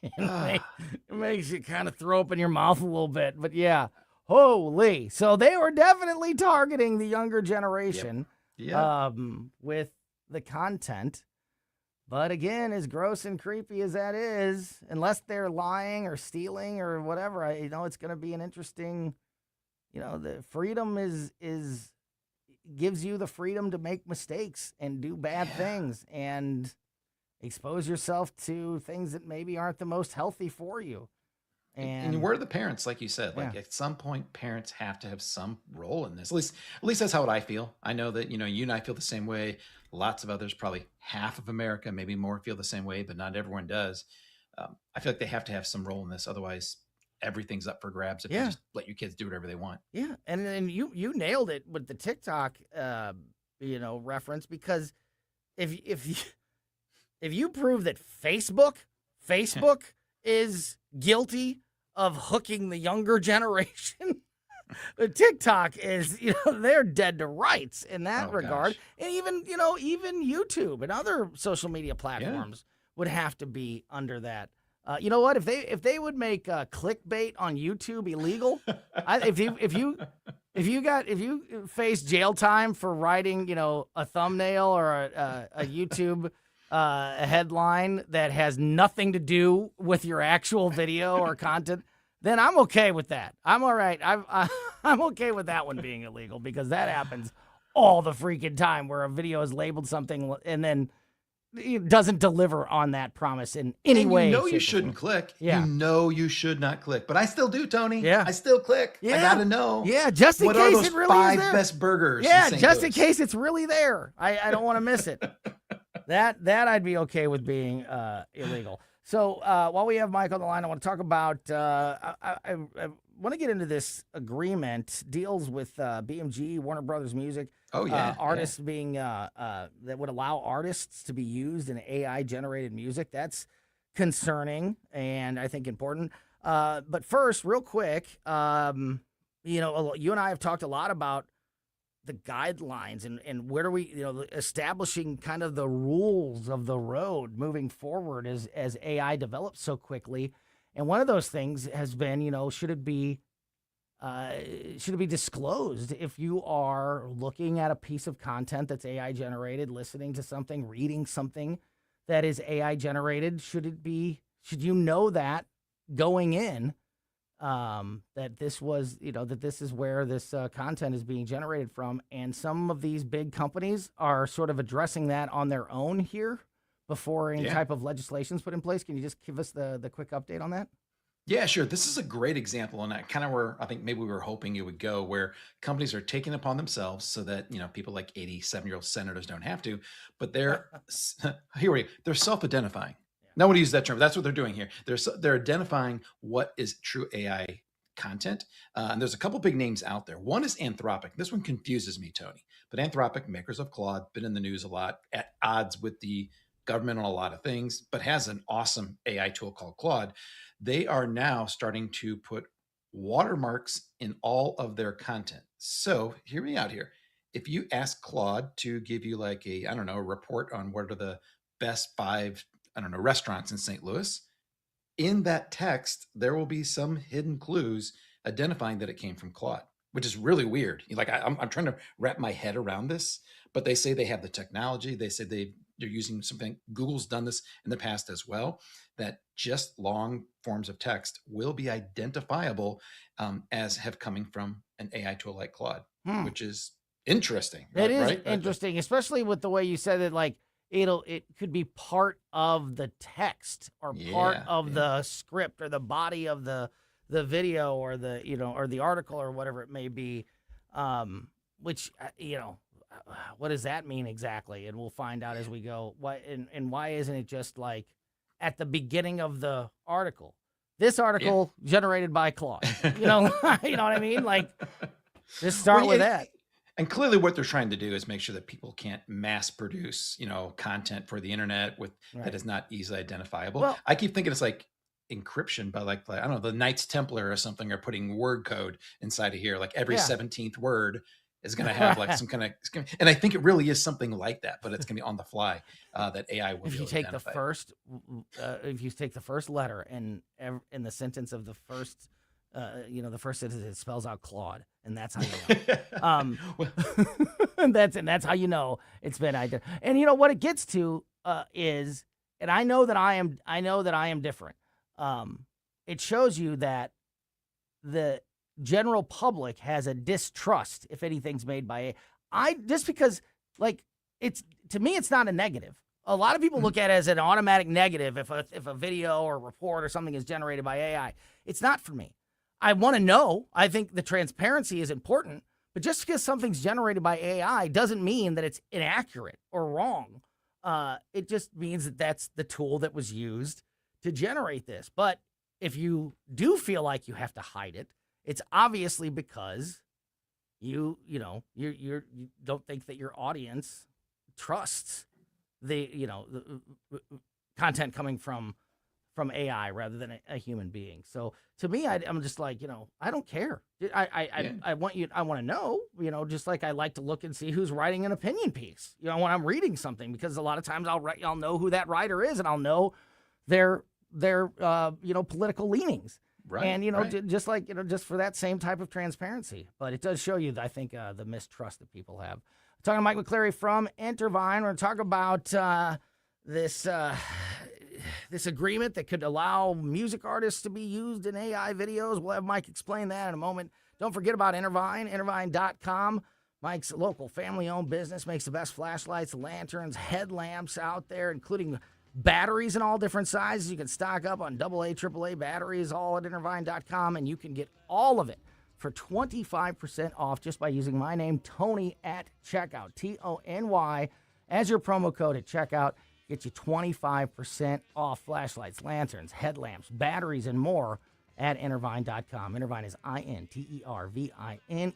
It makes you kind of throw up in your mouth a little bit. But yeah, holy. So they were definitely targeting the younger generation with the content. But again, as gross and creepy as that is, unless they're lying or stealing or whatever, it's going to be an interesting, the freedom gives you the freedom to make mistakes and do bad things and expose yourself to things that maybe aren't the most healthy for you. And where are the parents, like you said? Like at some point, parents have to have some role in this. At least that's how I feel. I know that you and I feel the same way. Lots of others, probably half of America, maybe more, feel the same way, but not everyone does. I feel like they have to have some role in this. Otherwise, everything's up for grabs if you just let your kids do whatever they want. Yeah, and then you nailed it with the TikTok, reference, because if you prove that Facebook is guilty of hooking the younger generation, TikTok is, they're dead to rights in that regard. Gosh. And even YouTube and other social media platforms would have to be under that. You know what? If they would make clickbait on YouTube illegal, if you face jail time for writing, a thumbnail or a YouTube a headline that has nothing to do with your actual video or content, then I'm okay with that. I'm all right. I'm okay with that one being illegal, because that happens all the freaking time, where a video is labeled something and then it doesn't deliver on that promise in any way. You shouldn't click. Yeah. You should not click. But I still do, Tony. Yeah. I still click. Yeah. I gotta know. Yeah, just in case it really is there. 5 best burgers. Yeah, just in case it's really there. I don't want to miss it. That I'd be okay with being illegal. So while we have Mike on the line, I want to talk about, I want to get into this agreement, deals with BMG, Warner Brothers Music. Artists being, that would allow artists to be used in AI-generated music. That's concerning and I think important. But first, real quick, you and I have talked a lot about the guidelines and where do we, establishing kind of the rules of the road moving forward as AI develops so quickly. And one of those things has been, should it be disclosed if you are looking at a piece of content that's AI generated, listening to something, reading something that is AI generated? Should you know that going in? That this was, that this is where this content is being generated from. And some of these big companies are sort of addressing that on their own here before any type of legislation is put in place. Can you just give us the quick update on that? Yeah, sure. This is a great example on that, kind of where I think maybe we were hoping it would go, where companies are taking it upon themselves so that, people like 87-year-old senators don't have to, but they're self-identifying. No one uses that term. That's what they're doing here. They're identifying what is true AI content. And there's a couple big names out there. One is Anthropic. This one confuses me, Tony. But Anthropic, makers of Claude, been in the news a lot, at odds with the government on a lot of things, but has an awesome AI tool called Claude. They are now starting to put watermarks in all of their content. So hear me out here. If you ask Claude to give you like a report on what are the best 5 restaurants in St. Louis, in that text, there will be some hidden clues identifying that it came from Claude, which is really weird. I'm trying to wrap my head around this, but they say they have the technology. They say they're using something. Google's done this in the past as well, that just long forms of text will be identifiable as have coming from an AI tool like Claude, which is interesting. It is interesting, especially with the way you said it, it could be part of the text or part of the script or the body of the video or or the article or whatever it may be, which what does that mean exactly? And we'll find out as we go. Why and why isn't it just like at the beginning of the article? This article generated by Claude. You know what I mean? Just start with that. And clearly what they're trying to do is make sure that people can't mass produce, content for the internet that is not easily identifiable. Well, I keep thinking it's like encryption, but I don't know, the Knights Templar or something are putting word code inside of here. Like every 17th word is going to have like some kind of, and I think it really is something like that, but it's going to be on the fly that AI will. If you take the first, if you take the first letter and in the sentence of the first, the first sentence, it spells out Claude, and that's how you know. and that's how you know it's been identified. And you know what it gets to is, and I know that I am different. It shows you that the general public has a distrust if anything's made by AI. Just because, like, it's, to me, it's not a negative. A lot of people look at it as an automatic negative if a video or report or something is generated by AI. It's not for me. I want to know. I think the transparency is important, but just because something's generated by AI doesn't mean that it's inaccurate or wrong. It just means that that's the tool that was used to generate this. But if you do feel like you have to hide it, it's obviously because you don't think that your audience trusts the content coming from AI rather than a human being. So to me, I'm just like, I don't care. I want to know, just like I like to look and see who's writing an opinion piece, when I'm reading something, because a lot of times I'll know who that writer is, and I'll know their political leanings. Right, and, right. just like, just for that same type of transparency. But it does show you, I think, the mistrust that people have. I'm talking to Mike McCleary from Intervine. We're going to talk about this agreement that could allow music artists to be used in AI videos. We'll have Mike explain that in a moment. Don't forget about Intervine, intervine.com. Mike's local family-owned business makes the best flashlights, lanterns, headlamps out there, including batteries in all different sizes. You can stock up on AA, AAA batteries, all at intervine.com, and you can get all of it for 25% off just by using my name, Tony, at checkout, Tony, as your promo code at checkout. Get you 25% off flashlights, lanterns, headlamps, batteries, and more at intervine.com. Intervine is Intervine.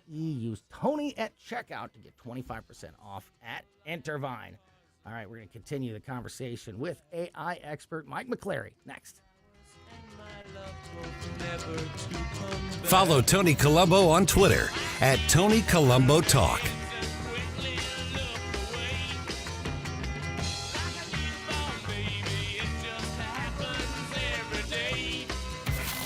Use Tony at checkout to get 25% off at Intervine. All right, we're going to continue the conversation with AI expert Mike McCleary next. Follow Tony Colombo on Twitter at Tony Colombo Talk.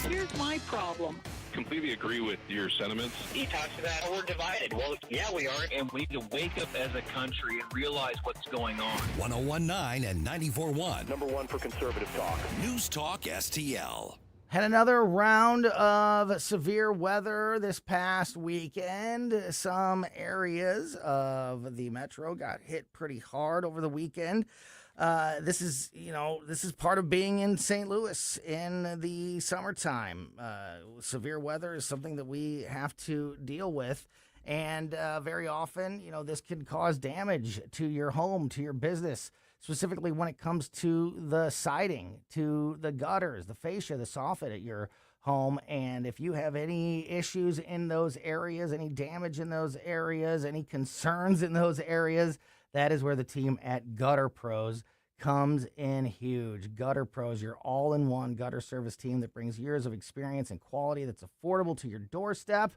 Here's my problem. Completely agree with your sentiments. He talks about we're divided. Well, yeah, we are. And we need to wake up as a country and realize what's going on. 1019 and 94.1. Number one for conservative talk. News Talk STL. Had another round of severe weather this past weekend. Some areas of the metro got hit pretty hard over the weekend. This is part of being in St. Louis in the summertime. Severe weather is something that we have to deal with. And very often, this can cause damage to your home, to your business, specifically when it comes to the siding, to the gutters, the fascia, the soffit at your home. And if you have any issues in those areas, any damage in those areas, any concerns in those areas, that is where the team at Gutter Pros comes in huge. Gutter Pros, your all-in-one gutter service team that brings years of experience and quality that's affordable to your doorstep.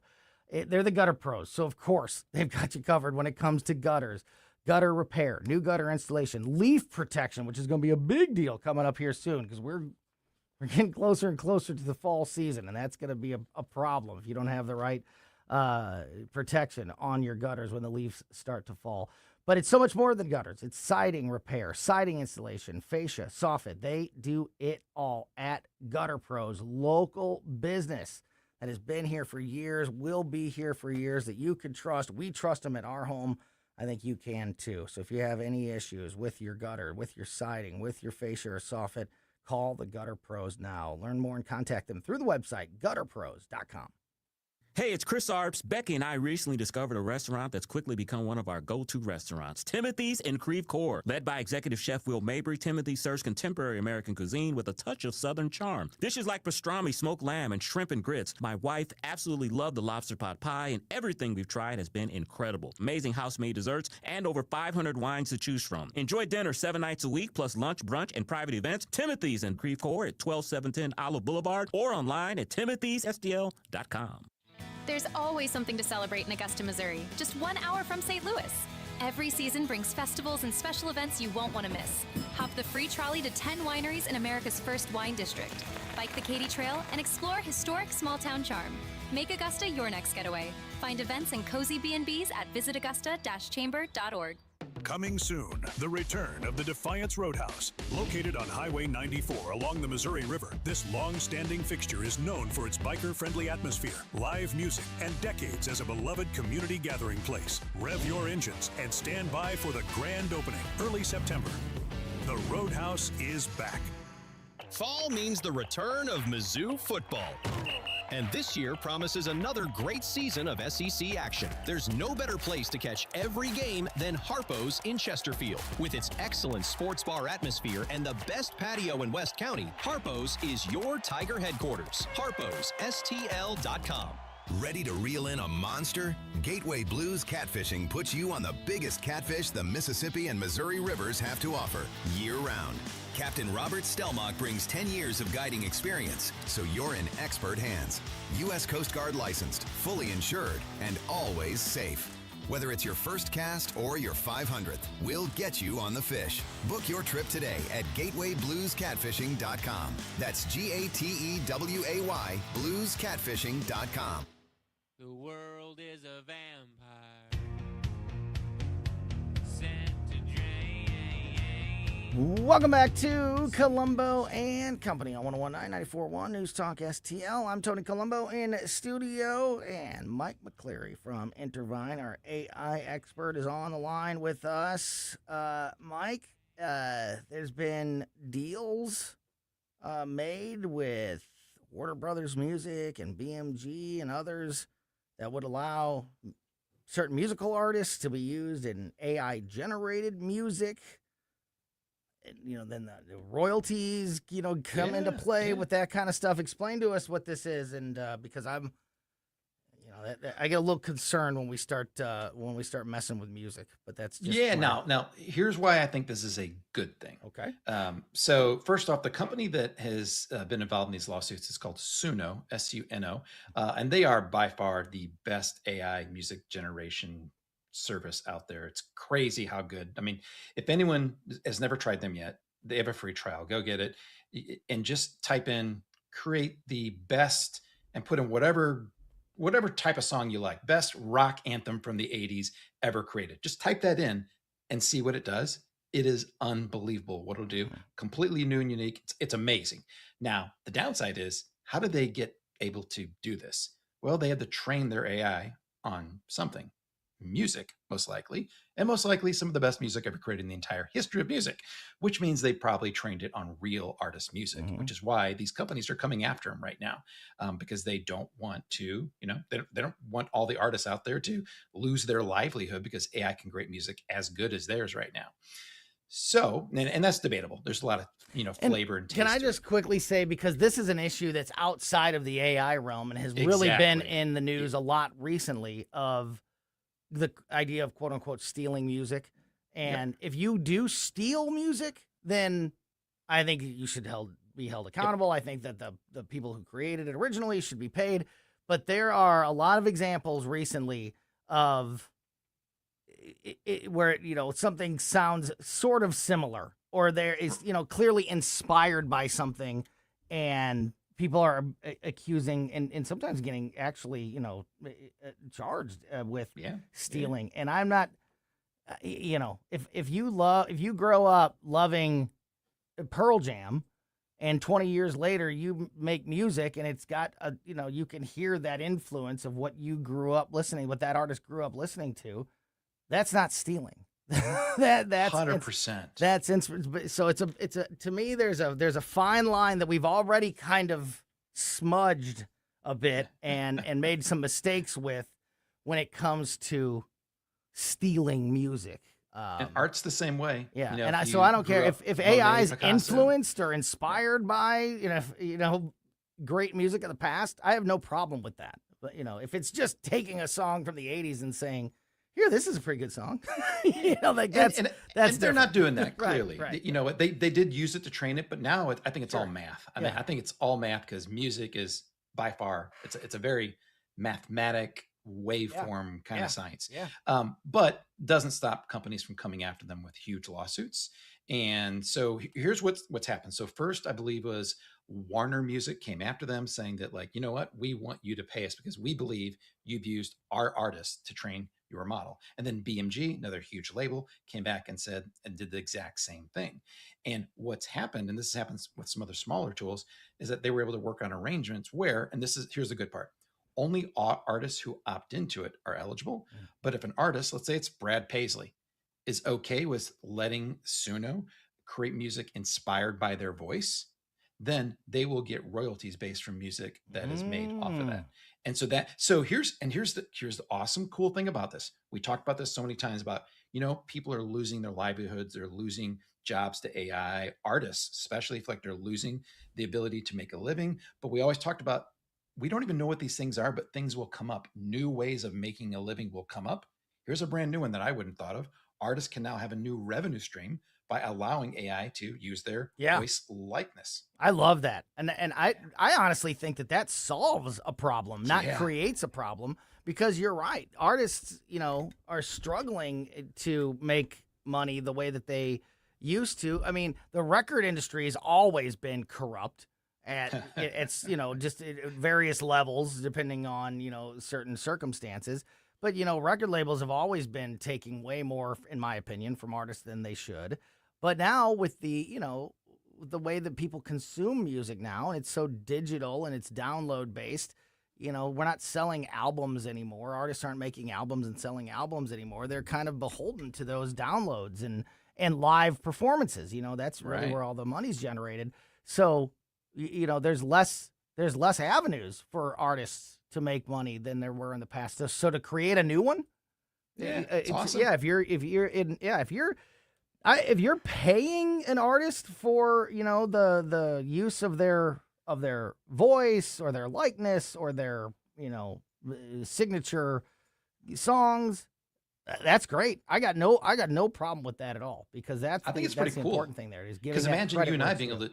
They're the Gutter Pros, so of course they've got you covered when it comes to gutters, gutter repair, new gutter installation, leaf protection, which is going to be a big deal coming up here soon because we're getting closer and closer to the fall season, and that's going to be a problem if you don't have the right protection on your gutters when the leaves start to fall. But it's so much more than gutters. It's siding repair, siding installation, fascia, soffit. They do it all at Gutter Pros, local business that has been here for years, will be here for years, that you can trust. We trust them at our home. I think you can too. So if you have any issues with your gutter, with your siding, with your fascia or soffit, call the Gutter Pros now. Learn more and contact them through the website, gutterpros.com. Hey, it's Chris Arps. Becky and I recently discovered a restaurant that's quickly become one of our go-to restaurants, Timothy's in Creve Coeur. Led by executive chef Will Mabry, Timothy's serves contemporary American cuisine with a touch of Southern charm. Dishes like pastrami, smoked lamb, and shrimp and grits. My wife absolutely loved the lobster pot pie, and everything we've tried has been incredible. Amazing house-made desserts and over 500 wines to choose from. Enjoy dinner 7 nights a week, plus lunch, brunch, and private events. Timothy's in Creve Coeur at 12710 Olive Boulevard or online at timothysstl.com. There's always something to celebrate in Augusta, Missouri, just 1 hour from St. Louis. Every season brings festivals and special events you won't want to miss. Hop the free trolley to 10 wineries in America's first wine district. Bike the Katy Trail and explore historic small-town charm. Make Augusta your next getaway. Find events and cozy B&Bs at visitaugusta-chamber.org. Coming soon, the return of the Defiance Roadhouse. Located on Highway 94 along the Missouri River, this long-standing fixture is known for its biker-friendly atmosphere, live music, and decades as a beloved community gathering place. Rev your engines and stand by for the grand opening, early September. The Roadhouse is back. Fall means the return of Mizzou football. And this year promises another great season of SEC action. There's no better place to catch every game than Harpo's in Chesterfield. With its excellent sports bar atmosphere and the best patio in West County, Harpo's is your Tiger headquarters. Harpo'sSTL.com. Ready to reel in a monster? Gateway Blues Catfishing puts you on the biggest catfish the Mississippi and Missouri rivers have to offer year-round. Captain Robert Stelmach brings 10 years of guiding experience, so you're in expert hands. U.S. Coast Guard licensed, fully insured, and always safe. Whether it's your first cast or your 500th, we'll get you on the fish. Book your trip today at GatewayBluesCatfishing.com. That's Gateway bluescatfishing.com. The world is a vampire. Welcome back to Colombo and Company on 101.9 94.1 News Talk STL. I'm Tony Colombo in studio, and Mike McCleary from Intervine, our AI expert, is on the line with us. Mike, there's been deals made with Warner Brothers Music and BMG and others that would allow certain musical artists to be used in AI-generated music. Then the royalties, come into play with that kind of stuff. Explain to us what this is, and because I'm, I get a little concerned when we start messing with music. But that's just Now, here's why I think this is a good thing. Okay. So first off, the company that has been involved in these lawsuits is called Suno, Suno, and they are by far the best AI music generation service out there. It's crazy how good. I mean, if anyone has never tried them yet, they have a free trial. Go get it and just type in create the best and put in whatever type of song you like. Best rock anthem from the 80s ever created. Just type that in and see what it does. It is unbelievable what it'll do. Completely new and unique. It's amazing. Now, the downside is, how did they get able to do this? Well, they had to train their AI on something. Music, most likely, and most likely some of the best music ever created in the entire history of music, which means they probably trained it on real artist music, which is why these companies are coming after them right now, because they don't want to, they don't want all the artists out there to lose their livelihood because AI can create music as good as theirs right now. So, and that's debatable. There's a lot of, flavor and taste. Can I just quickly say, because this is an issue that's outside of the AI realm and has really been in the news a lot recently, of the idea of quote unquote stealing music. And if you do steal music, then I think you should be held accountable. I think that the people who created it originally should be paid. But there are a lot of examples recently of where, something sounds sort of similar, or there is, clearly inspired by something, and people are accusing and sometimes getting actually, charged with stealing. Yeah. And I'm not, if you grow up loving Pearl Jam, and 20 years later you make music and it's got you can hear that influence of what you grew up listening, what that artist grew up listening to, that's not stealing. That's 100%. So it's a to me there's a fine line that we've already kind of smudged a bit and made some mistakes with when it comes to stealing music. And art's the same way. Yeah, and so I don't care if AI is influenced or inspired by great music of the past. I have no problem with that. But if it's just taking a song from the 80s and saying, here, this is a pretty good song. That's they're not doing that clearly. Right. You know what? They did use it to train it, but now I think it's all math. I think it's all math because music is by far it's a very mathematic waveform kind Yeah. of science. Yeah. But doesn't stop companies from coming after them with huge lawsuits. And so here's what's happened. So first, I believe was Warner Music came after them saying that, like, you know what, we want you to pay us because we believe you've used our artists to train your model. And then BMG, another huge label, came back and said and did the exact same thing. And what's happened, and this happens with some other smaller tools, is that they were able to work on arrangements where, and here's the good part, only artists who opt into it are eligible. But if an artist, let's say it's Brad Paisley, is okay with letting Suno create music inspired by their voice, then they will get royalties based from music that is made off of that. And so here's the awesome, cool thing about this. We talked about this so many times about, people are losing their livelihoods, they're losing jobs to AI, artists, especially if like they're losing the ability to make a living. But we always talked about, we don't even know what these things are, but things will come up. New ways of making a living will come up. Here's a brand new one that I wouldn't thought of. Artists can now have a new revenue stream by allowing AI to use their voice likeness. I love that. And I honestly think that solves a problem, not creates a problem, because you're right. Artists, are struggling to make money the way that they used to. I mean, the record industry has always been corrupt. It's, just at various levels, depending on, certain circumstances. But, record labels have always been taking way more, in my opinion, from artists than they should. But now with the way that people consume music now, and it's so digital and it's download based, we're not selling albums anymore. Artists aren't making albums and selling albums anymore. They're kind of beholden to those downloads and live performances. That's really where all the money's generated. So, there's less avenues for artists to make money than there were in the past. So to create a new one, it's awesome. Yeah, if you're paying an artist for the use of their voice or their likeness or their signature songs, that's great. I got no problem with that at all, because I think it's pretty cool. Important thing there is giving. Because imagine you and I being able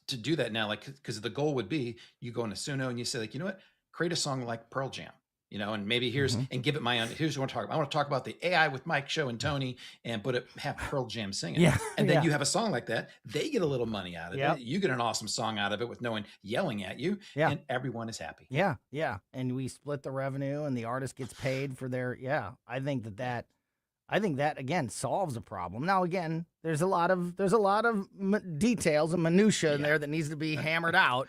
to do that now, like, because the goal would be you go into Suno and you say, like, you know what, create a song like Pearl Jam, and maybe and give it my own. Here's what I want to talk about. I want to talk about the AI with Mike show and Tony, and have Pearl Jam sing it. Yeah. And then you have a song like that. They get a little money out of it. You get an awesome song out of it with no one yelling at you. Yeah. And everyone is happy. Yeah. Yeah. And we split the revenue and the artist gets paid for their, I think that again solves a problem. Now, again, there's a lot of details and minutia in there that needs to be hammered out.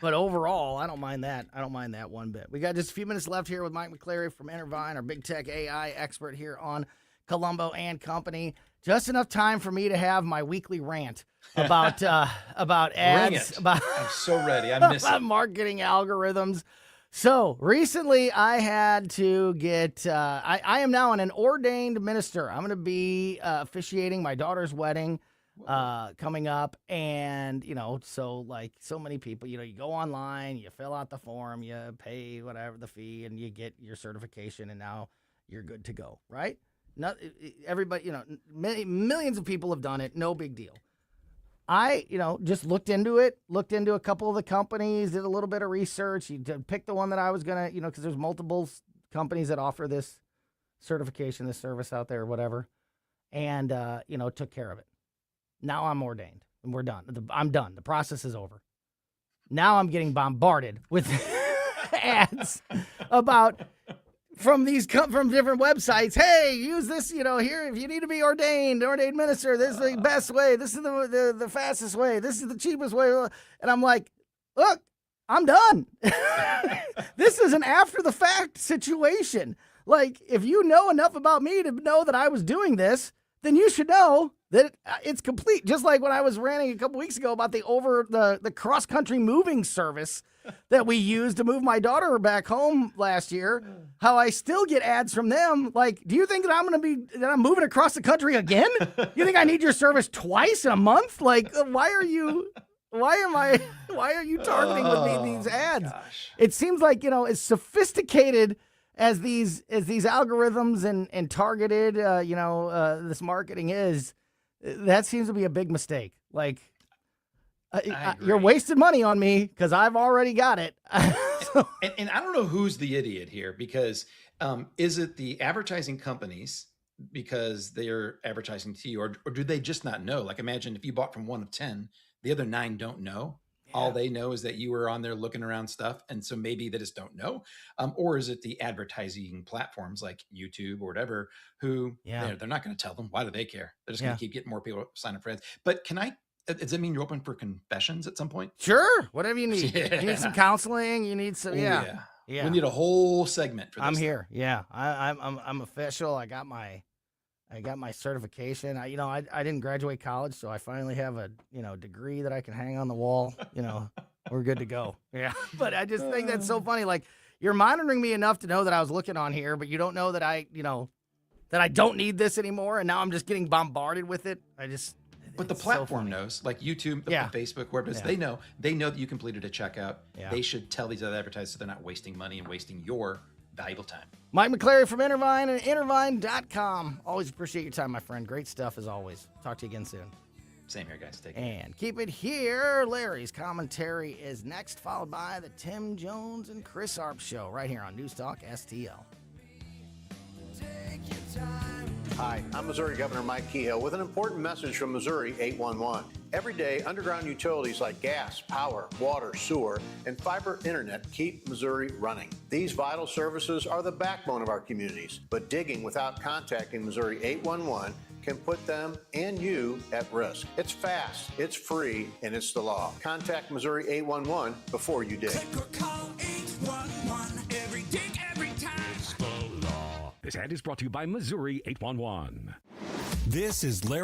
But overall, I don't mind that. I don't mind that one bit. We got just a few minutes left here with Mike McCleary from Intervine, our big tech AI expert here on Colombo and Company. Just enough time for me to have my weekly rant about ads. I'm so ready. I miss about it. Marketing algorithms. So recently I had to get, I am now an ordained minister. I'm going to be officiating my daughter's wedding coming up. And, so like so many people, you go online, you fill out the form, you pay whatever the fee, and you get your certification, and now you're good to go, right? Not everybody, millions of people have done it. No big deal. I, just looked into a couple of the companies, did a little bit of research. You picked the one that I was going to, because there's multiple companies that offer this certification, this service out there or whatever. And, took care of it. Now I'm ordained and we're done. I'm done. The process is over. Now I'm getting bombarded with ads from different websites. Hey, use this, here, if you need to be ordained minister, this is the best way. This is the fastest way. This is the cheapest way. And I'm like, look, I'm done. This is an after the fact situation. Like, if you know enough about me to know that I was doing this, then you should know that it's complete. Just like when I was ranting a couple weeks ago about the cross-country moving service that we used to move my daughter back home last year, how I still get ads from them. Like, do you think that I'm moving across the country again? You think I need your service twice in a month? Like, why are you targeting with me these ads? Gosh. It seems like, as sophisticated as these algorithms and targeted, this marketing is, that seems to be a big mistake. Like, you're wasting money on me because I've already got it. And I don't know who's the idiot here, because is it the advertising companies because they're advertising to you, or do they just not know? Like, imagine if you bought from 1 of 10, the other 9 don't know. All they know is that you were on there looking around stuff, and so maybe they just don't know. Or is it the advertising platforms like YouTube or whatever, who they're not going to tell them? Why do they care? They're just going to keep getting more people to sign up for ads. But does that mean you're open for confessions at some point? Sure, whatever you need. You need some counseling. You need some. Yeah. We need a whole segment for this. I'm here. Yeah, I'm official. I got my certification. I didn't graduate college, so I finally have a degree that I can hang on the wall. We're good to go. Yeah, but I just think that's so funny. Like, you're monitoring me enough to know that I was looking on here, but you don't know that I don't need this anymore, and now I'm just getting bombarded with it. But the platform knows, like YouTube, Facebook, wherever it is, they know that you completed a checkout. Yeah. They should tell these other advertisers so they're not wasting money and wasting your valuable time. Mike McClary from Intervine and Intervine.com. Always appreciate your time, my friend. Great stuff as always. Talk to you again soon. Same here, guys. Take care. And keep it here. Larry's commentary is next, followed by the Tim Jones and Chris Arp Show right here on News Talk STL. Hi, I'm Missouri Governor Mike Kehoe with an important message from Missouri 811. Every day, underground utilities like gas, power, water, sewer, and fiber internet keep Missouri running. These vital services are the backbone of our communities, but digging without contacting Missouri 811 can put them and you at risk. It's fast, it's free, and it's the law. Contact Missouri 811 before you dig. Click or call 811 every dig, every time. It's the law. This ad is brought to you by Missouri 811. This is Larry.